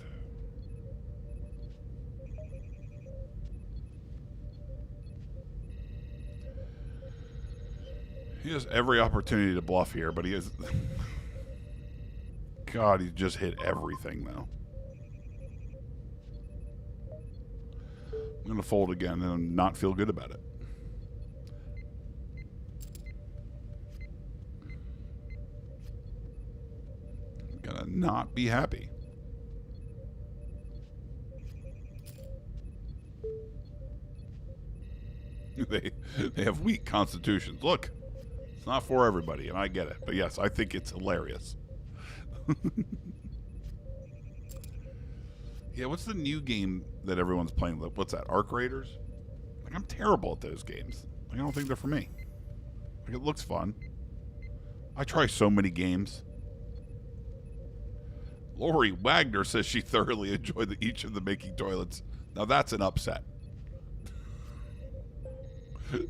He has every opportunity to bluff here, but he has... God, he just hit everything, though. I'm going to fold again and not feel good about it. I'm going to not be happy. They have weak constitutions. Look, it's not for everybody, and I get it. But yes, I think it's hilarious. Yeah, what's the new game that everyone's playing? What's that, Arc Raiders? Like, I'm terrible at those games. Like, I don't think they're for me. Like, it looks fun. I try so many games. Lori Wagner says she thoroughly enjoyed each of the Making Toilets. Now, that's an upset.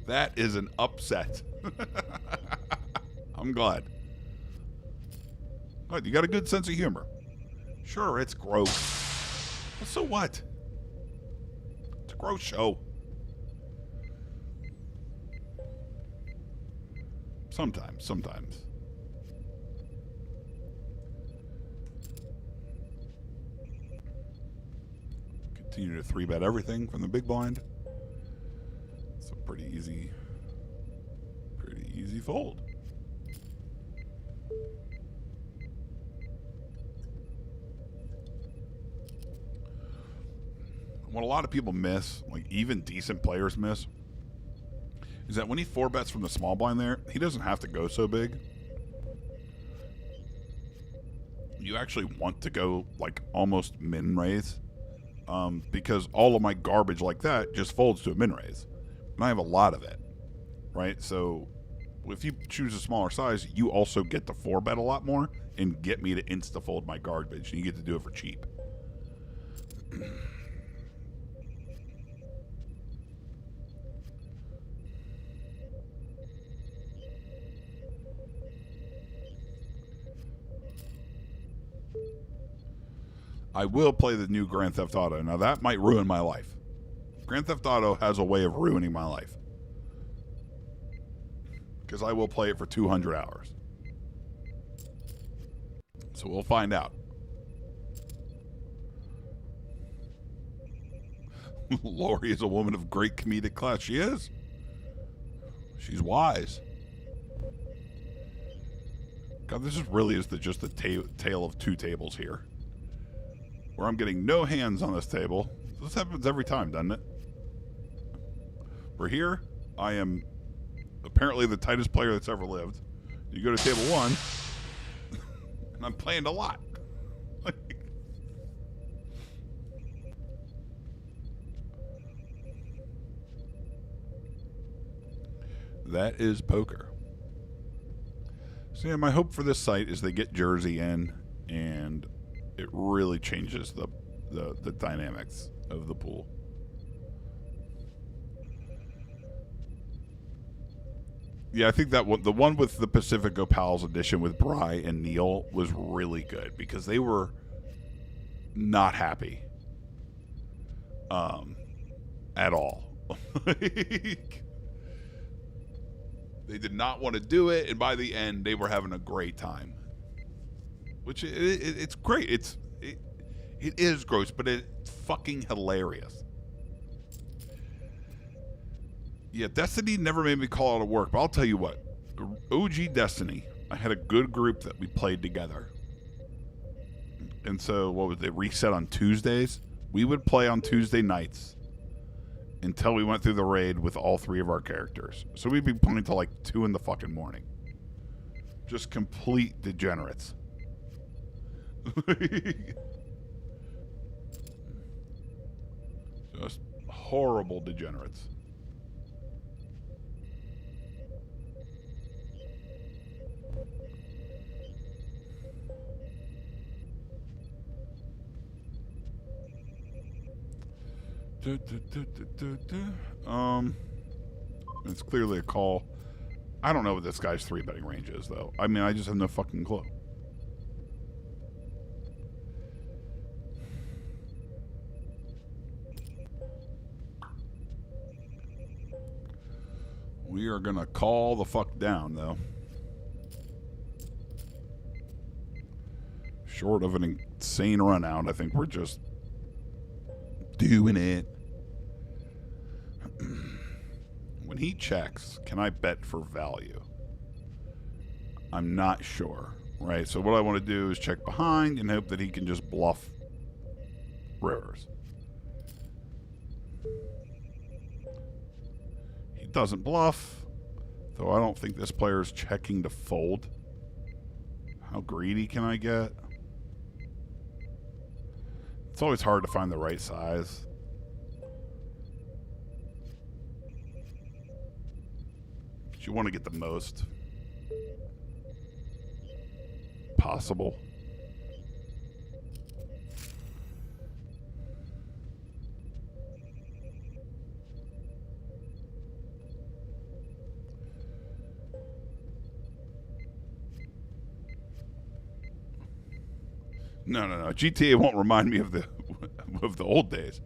That is an upset. I'm glad. But you got a good sense of humor. Sure, it's gross. But so what? It's a gross show. Sometimes. Continue to 3-bet everything from the big blind. It's a pretty easy fold. What a lot of people miss, like even decent players miss, is that when he 4-bets from the small blind there, he doesn't have to go so big. You actually want to go like almost min raise, because all of my garbage like that just folds to a min raise, and I have a lot of it, right? So if you choose a smaller size, you also get to 4-bet a lot more and get me to insta fold my garbage, and you get to do it for cheap. I will play the new Grand Theft Auto. Now, that might ruin my life. Grand Theft Auto has a way of ruining my life. Because I will play it for 200 hours. So we'll find out. Lori is a woman of great comedic class. She is. She's wise. God, this is just the tale of two tables here. Where I'm getting no hands on this table. This happens every time, doesn't it? We're here. I am apparently the tightest player that's ever lived. You go to table 1, and I'm playing a lot. That is poker. So yeah, my hope for this site is they get Jersey in, and it really changes the dynamics of the pool. Yeah, I think that one, the one with the Pacific Opals edition with Bry and Neil, was really good because they were not happy at all. They did not want to do it, and by the end, they were having a great time. Which it's great. It is gross, but it's fucking hilarious. Yeah, Destiny never made me call out of work, but I'll tell you what. OG Destiny, I had a good group that we played together. And so, what was it, reset on Tuesdays? We would play on Tuesday nights until we went through the raid with all 3 of our characters. So we'd be playing until like 2 in the fucking morning. Just complete degenerates. Just horrible degenerates. It's clearly a call. I don't know what this guy's 3-betting range is, though. I mean, I just have no fucking clue. We are gonna call the fuck down, though. Short of an insane run out, I think we're just doing it. When he checks, can I bet for value? I'm not sure, right? So what I want to do is check behind and hope that he can just bluff rivers. He doesn't bluff, though I don't think this player is checking to fold. How greedy can I get? It's always hard to find the right size. You want to get the most possible. No, no, no. GTA won't remind me of the of the old days.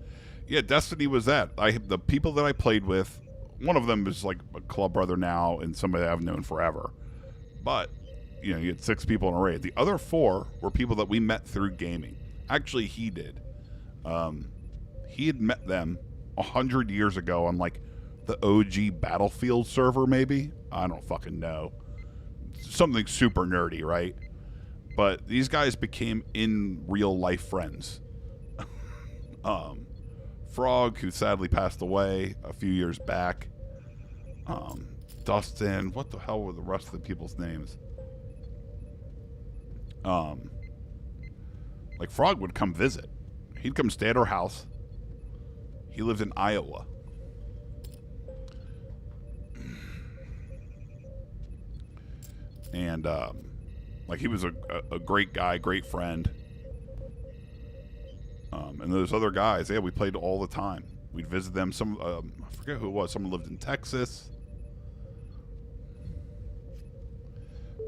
Yeah, Destiny was that. The people that I played with, one of them is like a club brother now, and somebody I've known forever. But you know, you had 6 people in a raid. The other 4 were people that we met through gaming. Actually, he did. He had met them 100 years ago on like the OG Battlefield server, maybe. I don't fucking know. Something super nerdy, right? But these guys became in real life friends. Frog, who sadly passed away a few years back. Dustin, what the hell were the rest of the people's names? Like Frog would come visit. He'd come stay at our house. He lived in Iowa. And like he was a great guy, great friend. And those other guys, yeah, we played all the time. We'd visit them. Some I forget who it was. Someone lived in Texas.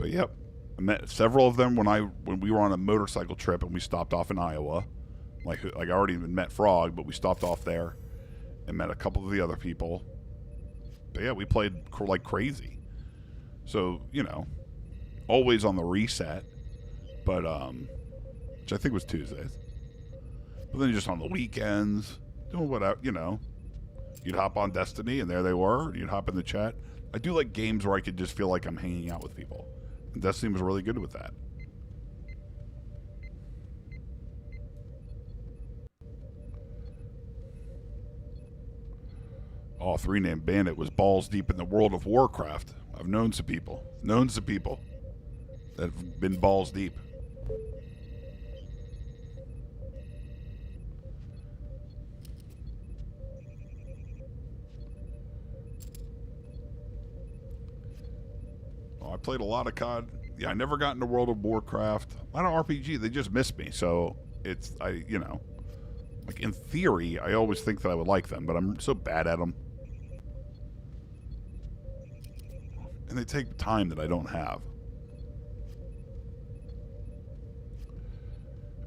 But yep, I met several of them when we were on a motorcycle trip and we stopped off in Iowa. Like I already even met Frog, but we stopped off there and met a couple of the other people. But yeah, we played like crazy. So, you know, always on the reset, but which I think was Tuesdays. But then just on the weekends, doing whatever, you know. You'd hop on Destiny, and there they were. You'd hop in the chat. I do like games where I could just feel like I'm hanging out with people. And Destiny was really good with that. Oh, 3-name Bandit was balls deep in the world of Warcraft. I've known some people that have been balls deep. Oh, I played a lot of COD. Yeah, I never got into World of Warcraft. A lot of RPG, they just missed me. So it's, you know, like in theory, I always think that I would like them, but I'm so bad at them. And they take time that I don't have.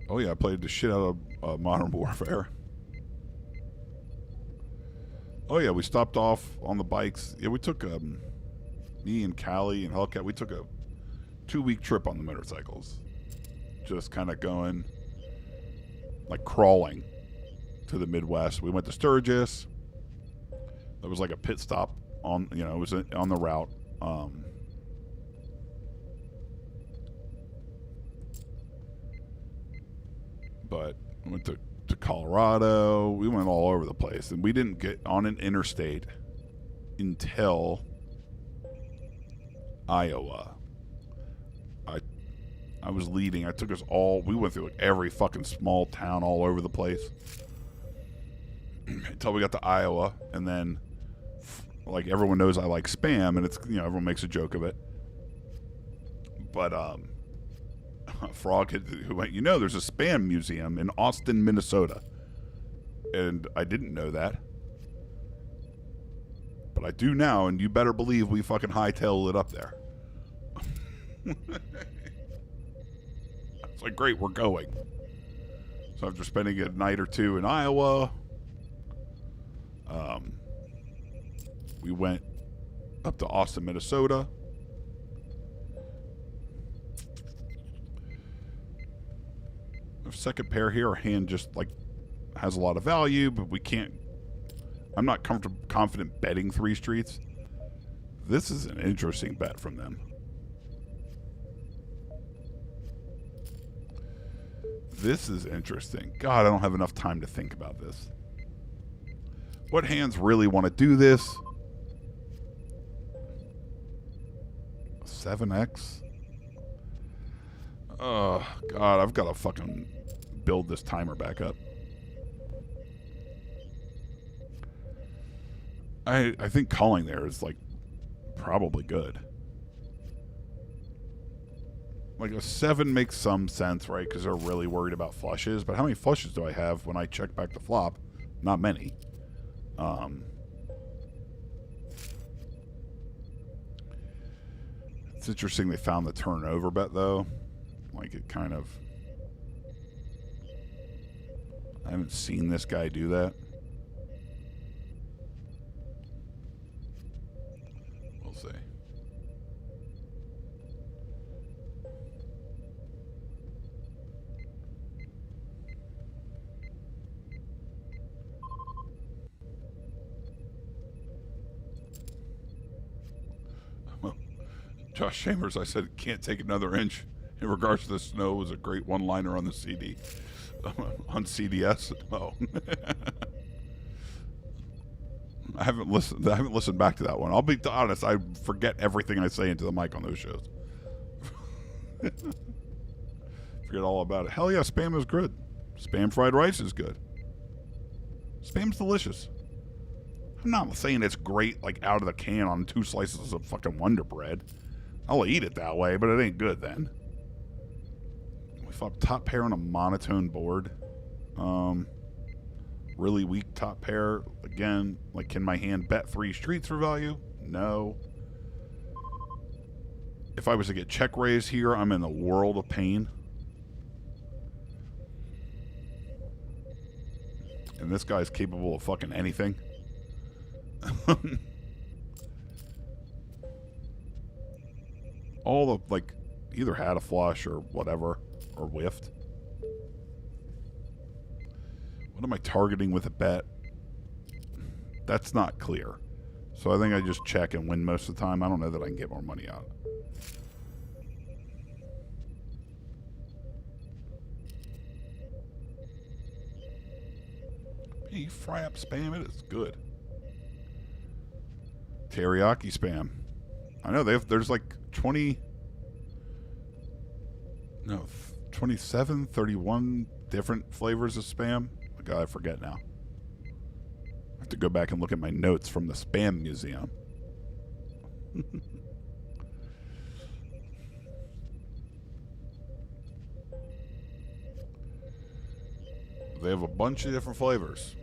Oh yeah, I played the shit out of Modern Warfare. Oh yeah, we stopped off on the bikes. Yeah, we took me and Callie and Hellcat. We took a 2-week trip on the motorcycles, just kind of going like crawling to the Midwest. We went to Sturgis. There was like a pit stop on, you know, it was on the route. But we went to Colorado. We went all over the place, and we didn't get on an interstate until Iowa. I was leading. I took us all. We went through like every fucking small town all over the place until we got to Iowa, and then like everyone knows I like Spam, and it's, you know, everyone makes a joke of it. But Frog who went, you know, there's a Spam museum in Austin, Minnesota, and I didn't know that, but I do now, and you better believe we fucking hightailed it up there. It's like, great, we're going. So after spending a night or two in Iowa, we went up to Austin, Minnesota. The second pair here, our hand just like has a lot of value, but we can't. I'm not confident betting 3 streets. This is an interesting bet from them. This is interesting. God, I don't have enough time to think about this. What hands really want to do this? 7X? Oh, God, I've got to fucking build this timer back up. I think calling there is, like, probably good. Like, a 7 makes some sense, right? Because they're really worried about flushes. But how many flushes do I have when I check back the flop? Not many. It's interesting they found the turnover bet, though. Like, it kind of... I haven't seen this guy do that. We'll see. Josh Chambers, I said, can't take another inch. In regards to the snow, was a great one-liner on the CD. On CDS. Oh. I haven't listened back to that one. I'll be honest, I forget everything I say into the mic on those shows. Forget all about it. Hell yeah, Spam is good. Spam fried rice is good. Spam's delicious. I'm not saying it's great, like, out of the can on 2 slices of fucking Wonder Bread. I'll eat it that way, but it ain't good then. We fought top pair on a monotone board. Really weak top pair. Again, like, can my hand bet 3 streets for value? No. If I was to get check raised here, I'm in a world of pain. And this guy's capable of fucking anything. All the, like, either had a flush or whatever, or whiffed. What am I targeting with a bet? That's not clear. So I think I just check and win most of the time. I don't know that I can get more money out. Yeah, you fry up spam, it is good. Teriyaki spam. I know there's like 27, 31 different flavors of spam. God, I forget now. I have to go back and look at my notes from the Spam Museum. They have a bunch of different flavors.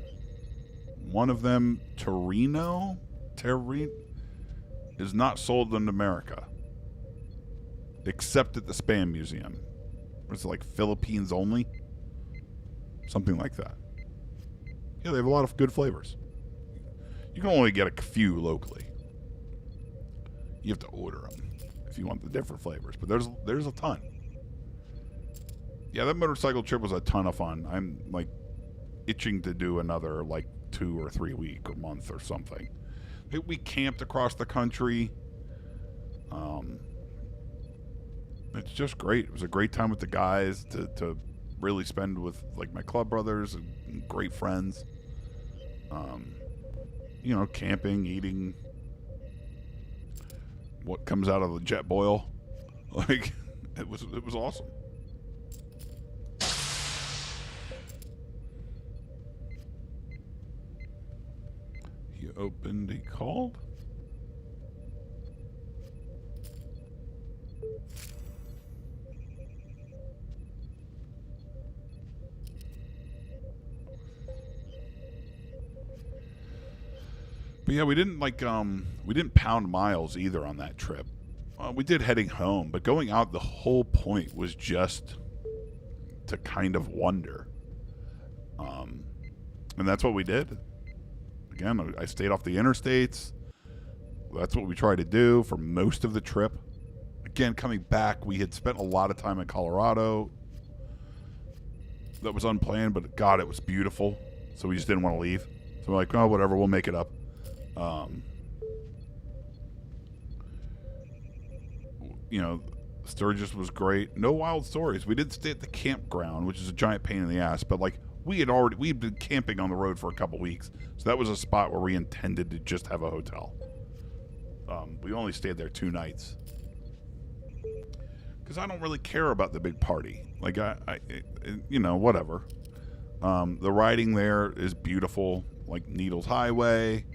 One of them, Torino, is not sold in America, except at the Spam Museum. It's like Philippines only, something like that. Yeah, they have a lot of good flavors. You can only get a few locally. You have to order them if you want the different flavors, but there's a ton. Yeah, that motorcycle trip was a ton of fun. I'm like itching to do another like 2 or 3 week or month or something. We camped across the country. It's just great. It was a great time with the guys to really spend with like my club brothers and great friends. You know, camping, eating what comes out of the jet boil. Like it was awesome. He opened, he called. But yeah, we didn't pound miles either on that trip. We did heading home, but going out, the whole point was just to kind of wonder. And that's what we did. Again, I stayed off the interstates. That's what we tried to do for most of the trip. Again, coming back, we had spent a lot of time in Colorado. That was unplanned, but God, it was beautiful. So we just didn't want to leave. So we're like, oh, whatever, we'll make it up. You know, Sturgis was great. No wild stories. We did stay at the campground, which is a giant pain in the ass, but like we'd been camping on the road for a couple weeks, so that was a spot where we intended to just have a hotel. We only stayed there 2 nights because I don't really care about the big party. Like you know, whatever. The riding there is beautiful, like Needles Highway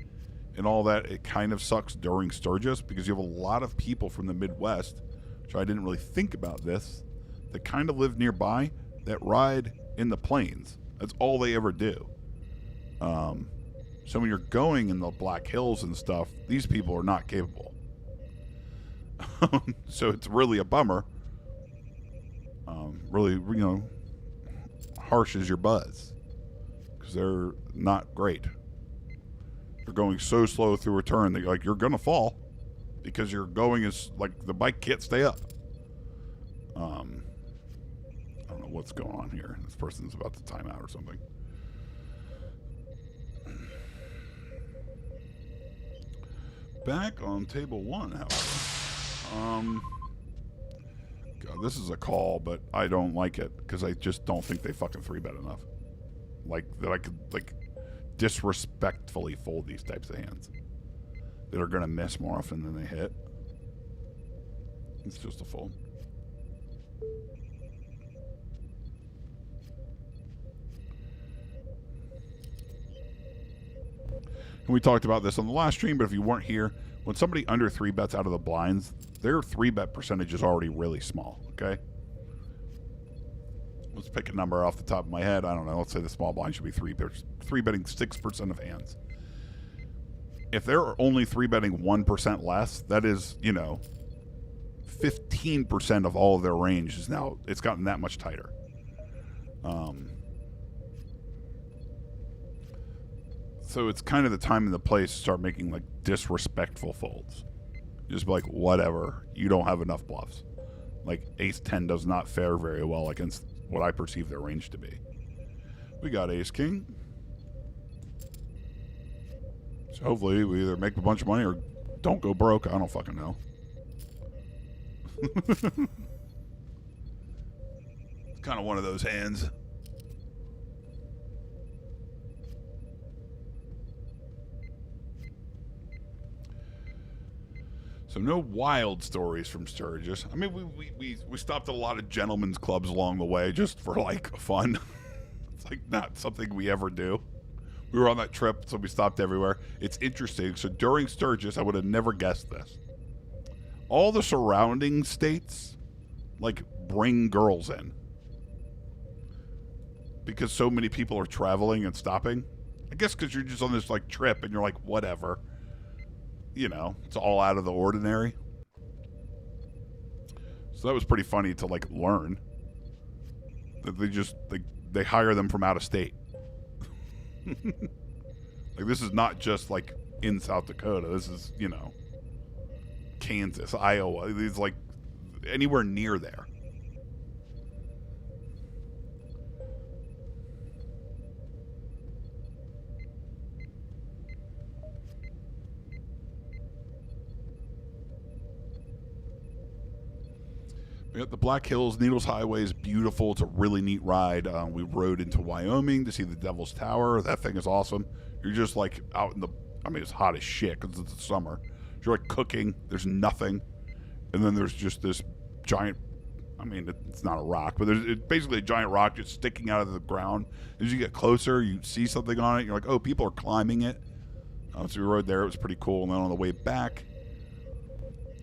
and all that. It kind of sucks during Sturgis because you have a lot of people from the Midwest, which I didn't really think about this, that kind of live nearby that ride in the plains. That's all they ever do. So when you're going in the Black Hills and stuff, these people are not capable. So it's really a bummer. Really, you know, harshes your buzz. because they're not great. They're going so slow through a turn that you're going to fall because you're going as the bike can't stay up. I don't know what's going on here. This person's about to time out or something. Back on table 1, however. God, this is a call, but I don't like it because I just don't think they fucking 3-bet enough. That I could disrespectfully fold these types of hands that are going to miss more often than they hit. It's just a fold. And we talked about this on the last stream, but if you weren't here, when somebody under 3-bets out of the blinds, their 3-bet percentage is already really small, okay? Let's pick a number off the top of my head. I don't know. Let's say the small blind should be 3-betting 6% of hands. If they're only 3-betting 1% less, that is, 15% of all of their range is now, it's gotten that much tighter. So it's kind of the time and the place to start making disrespectful folds. Just be like, whatever, you don't have enough bluffs. Ace 10 does not fare very well against what I perceive their range to be. We got Ace King. So hopefully we either make a bunch of money or don't go broke. I don't fucking know. It's kind of one of those hands. So no wild stories from Sturgis. I mean, we stopped at a lot of gentlemen's clubs along the way just for fun. It's not something we ever do. We were on that trip, so we stopped everywhere. It's interesting. So during Sturgis, I would have never guessed this. All the surrounding states, bring girls in. Because so many people are traveling and stopping. I guess because you're just on this, trip and you're like, whatever. It's all out of the ordinary. So that was pretty funny to learn that they hire them from out of state. This is not just in South Dakota. This is, Kansas, Iowa. It's anywhere near there. We got the Black Hills Needles Highway is beautiful. It's a really neat ride. We rode into Wyoming to see the Devil's Tower. That thing is awesome. You're just out in the, it's hot as shit because it's the summer. You're cooking. There's nothing. And then there's just this giant, it's not a rock, but it's basically a giant rock just sticking out of the ground. As you get closer, you see something on it. You're like, oh, people are climbing it. So we rode there. It was pretty cool. And then on the way back,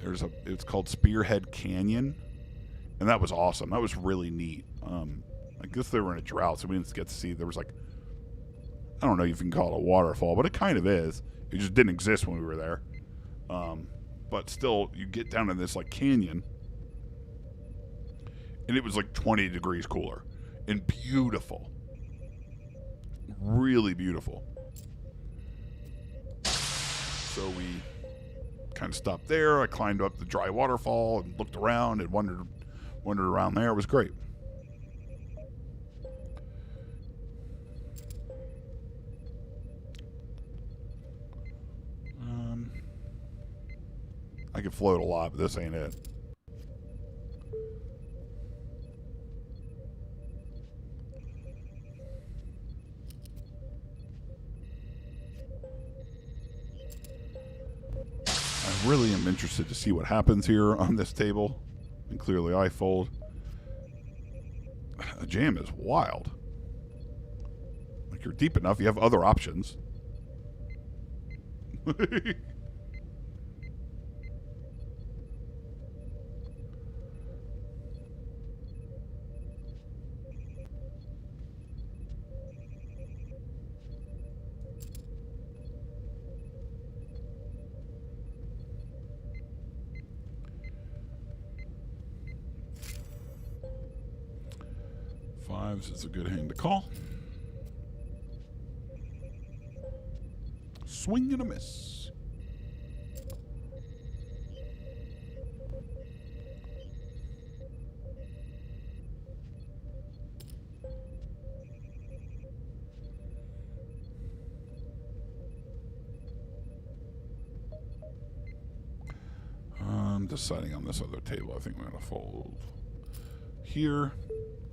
it's called Spearhead Canyon. And that was awesome. That was really neat. I guess they were in a drought, so we didn't get to see. There was I don't know if you can call it a waterfall, but it kind of is. It just didn't exist when we were there. But still, you get down in this canyon, and it was 20 degrees cooler and beautiful. Really beautiful. So we kind of stopped there. I climbed up the dry waterfall and looked around and wandered around there. It was great. I could float a lot, but this ain't it. I really am interested to see what happens here on this table. And clearly I fold. A jam is wild. You're deep enough, you have other options. Fives is a good hand to call. swing and a miss. I'm deciding on this other table. I think I'm going to fold here.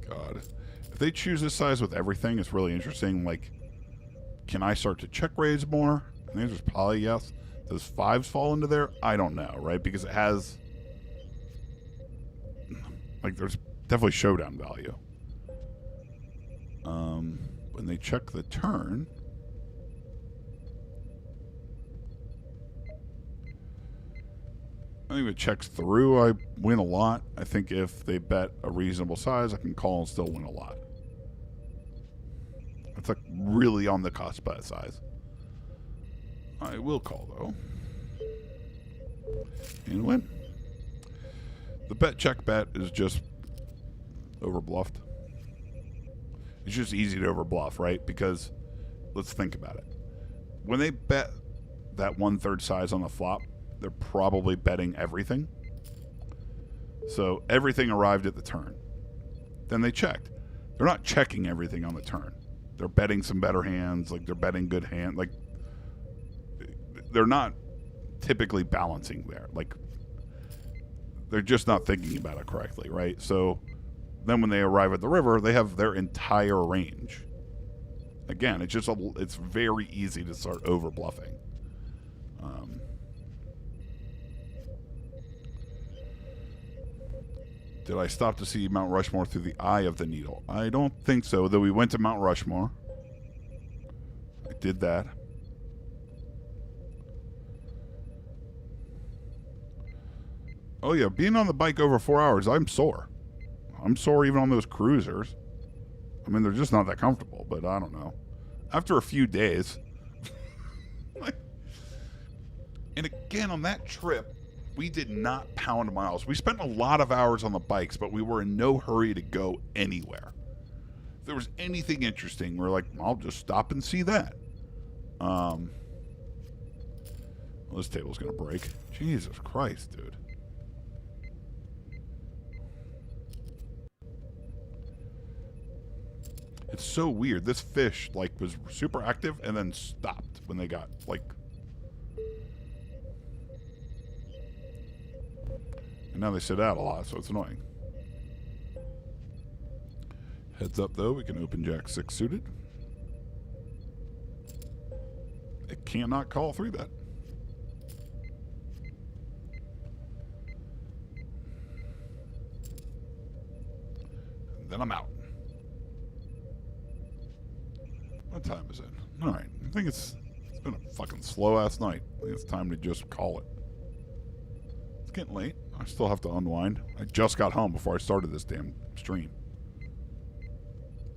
God. If they choose this size with everything, it's really interesting. Like, can I start to check raise more? And the answer is probably yes. Does 5s fall into there? I don't know, right? Because it has... Like, there's definitely showdown value. When they check the turn... I think if it checks through, I win a lot. I think if they bet a reasonable size, I can call and still win a lot. It's like really on the cusp bet size. I will call, though. And win. The bet check bet is just overbluffed. It's just easy to overbluff, right? Because let's think about it. When they bet that 1/3 size on the flop, they're probably betting everything. So everything arrived at the turn. Then they checked. They're not checking everything on the turn. They're betting some better hands, like they're betting good hand. Like they're not typically balancing there. Like they're just not thinking about it correctly, right? So then when they arrive at the river, they have their entire range. Again, it's very easy to start over bluffing. Did I stop to see Mount Rushmore through the eye of the needle? I don't think so, though we went to Mount Rushmore. I did that. Oh, yeah, being on the bike over 4 hours, I'm sore. I'm sore even on those cruisers. I mean, they're just not that comfortable, but I don't know. After a few days. And again, on that trip, we did not pound miles. We spent a lot of hours on the bikes, but we were in no hurry to go anywhere. If there was anything interesting, we're like, I'll just stop and see that. Well, this table's going to break. Jesus Christ, dude. It's so weird. This fish, like, was super active and then stopped when they got, like... And now they sit out a lot, so it's annoying. Heads up, though, we can open Jack 6 suited. It cannot call 3-bet. Then I'm out. What time is it? All right. I think it's been a fucking slow-ass night. I think it's time to just call it. It's getting late. I still have to unwind. I just got home before I started this damn stream.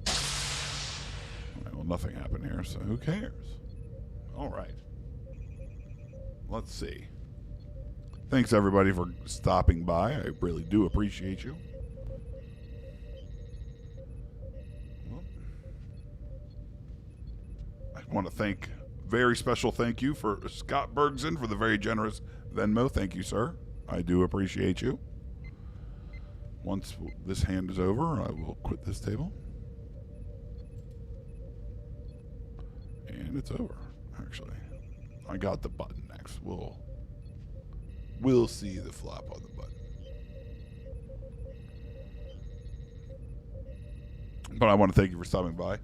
All right, well, nothing happened here, so who cares? All right. Let's see. Thanks, everybody, for stopping by. I really do appreciate you. I want to thank, very special thank you for Scott Bergson for the very generous Venmo. Thank you, sir. I do appreciate you. Once this hand is over, I will quit this table. And it's over, actually. I got the button next. We'll see the flop on the button. But I want to thank you for stopping by.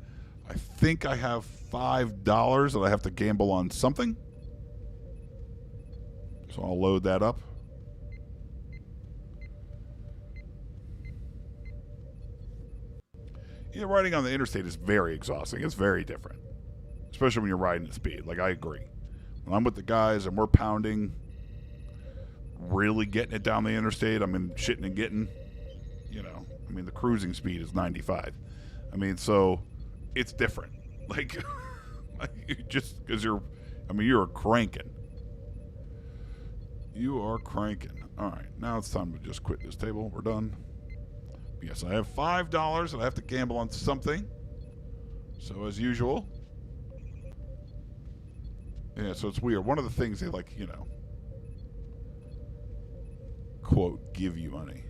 I think I have $5 that I have to gamble on something. So I'll load that up. Yeah, riding on the interstate is very exhausting. It's very different. Especially when you're riding at speed. Like, I agree. When I'm with the guys and we're pounding, really getting it down the interstate, I'm in shitting and getting, you know. I mean, the cruising speed is 95. I mean, so it's different. Like, just because you're cranking. You are cranking. All right, now it's time to just quit this table. We're done. Yes, I have $5 and I have to gamble on something. So as usual, Yeah, so it's weird. One of the things they like, you know, quote, give you money.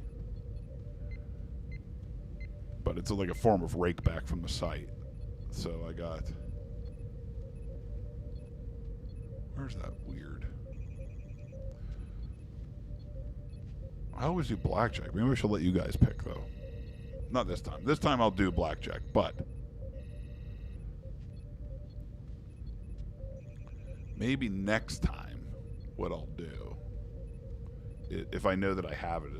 But it's like a form of rake back from the site. So I got... Where's that weird? I always do blackjack. Maybe I should let you guys pick, though. Not this time. This time I'll do blackjack, but... Maybe next time what I'll do, if I know that I have it,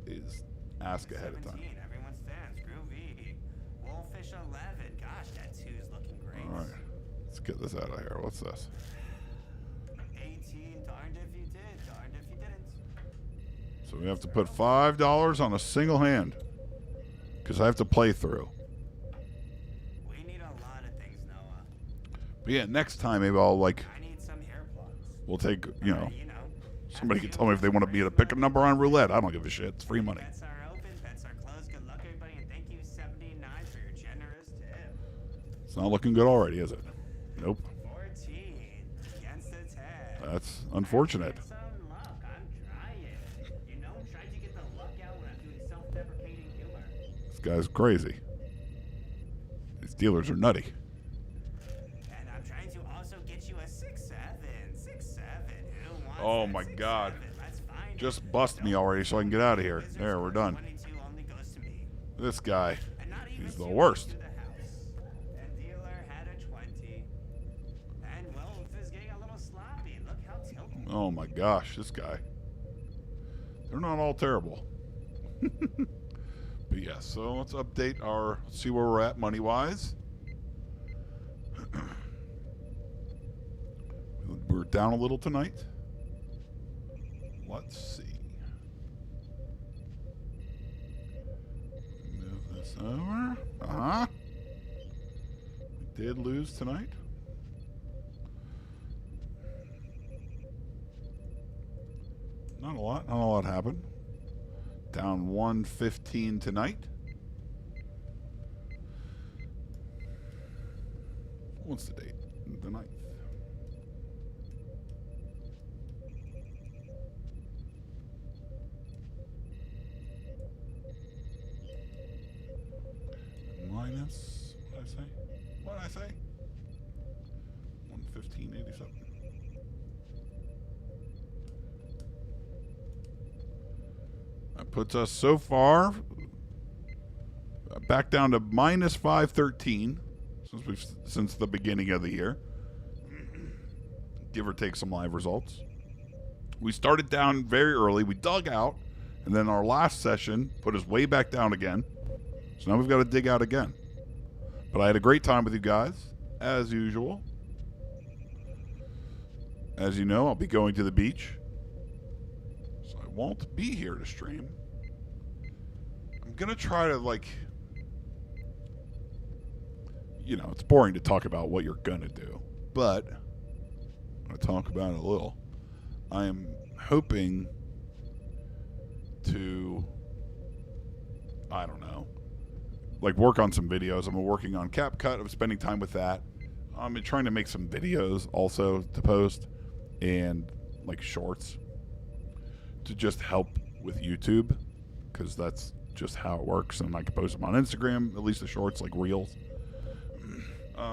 is ask ahead of time. Everyone stands. Groovy. Wolfish 11. Gosh, that 2 is looking great. All right. Let's get this out of here. What's this? 18. Darned if you did. Darned if you didn't. So we have to put $5 on a single hand because I have to play through. We need a lot of things, Noah. But yeah, next time maybe I'll like... I need some hair plugs. We'll take, you know, somebody can tell me if they want to be to pick a number on roulette. I don't give a shit. It's free money. Bets are open. Bets are closed. Good luck, everybody, and thank you, 79, for your generous tip. It's not looking good already, is it? Nope. 14 against the 10. That's unfortunate. Get some luck. I'm trying. You know, I'm trying to get the luck out when I'm doing self-deprecating humor. This guy's crazy. These dealers are nutty. And I'm trying to also get you a 6-7. 6-7. Who wants Oh that my 6-7? God. Let's find Just it. bust me already so I can get out of here. There, we're done. 22 only goes to me. This guy, And not even he's the two worst. to the house. And dealer had a 20. And Wolf is getting a little sloppy. Look how tilted. Oh my gosh, this guy. They're not all terrible. But yeah, so let's update our, see where we're at money-wise. We're down a little tonight. Let's see. Move this over. Uh-huh. We did lose tonight. Not a lot. Not a lot happened. Down 115 tonight. What's the date? The 9th. Minus, what did I say? What did I say? 115.87. That puts us so far back down to minus 513 since the beginning of the year. Give or take some live results. We started down very early. We dug out, and then our last session put us way back down again. So now we've got to dig out again. But I had a great time with you guys, as usual. As you know, I'll be going to the beach. So I won't be here to stream. I'm going to try to, like... You know, it's boring to talk about what you're going to do. But I'm going to talk about it a little. I am hoping to... I don't know. Like, work on some videos. I'm working on CapCut. I'm spending time with that. I'm trying to make some videos also to post and, like, shorts to just help with YouTube because that's just how it works. And I can post them on Instagram, at least the shorts, like reels.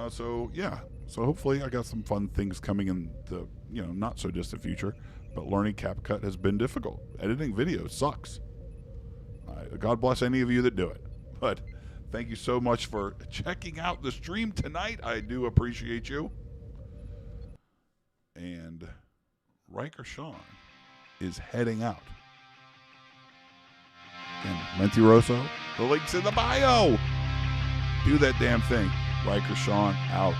So, yeah. So, hopefully, I got some fun things coming in the, you know, not so distant future. But learning CapCut has been difficult. Editing videos sucks. God bless any of you that do it. But... thank you so much for checking out the stream tonight. I do appreciate you. And Riker Sean is heading out. And Mentiroso, the link's in the bio. Do that damn thing. Riker Sean out.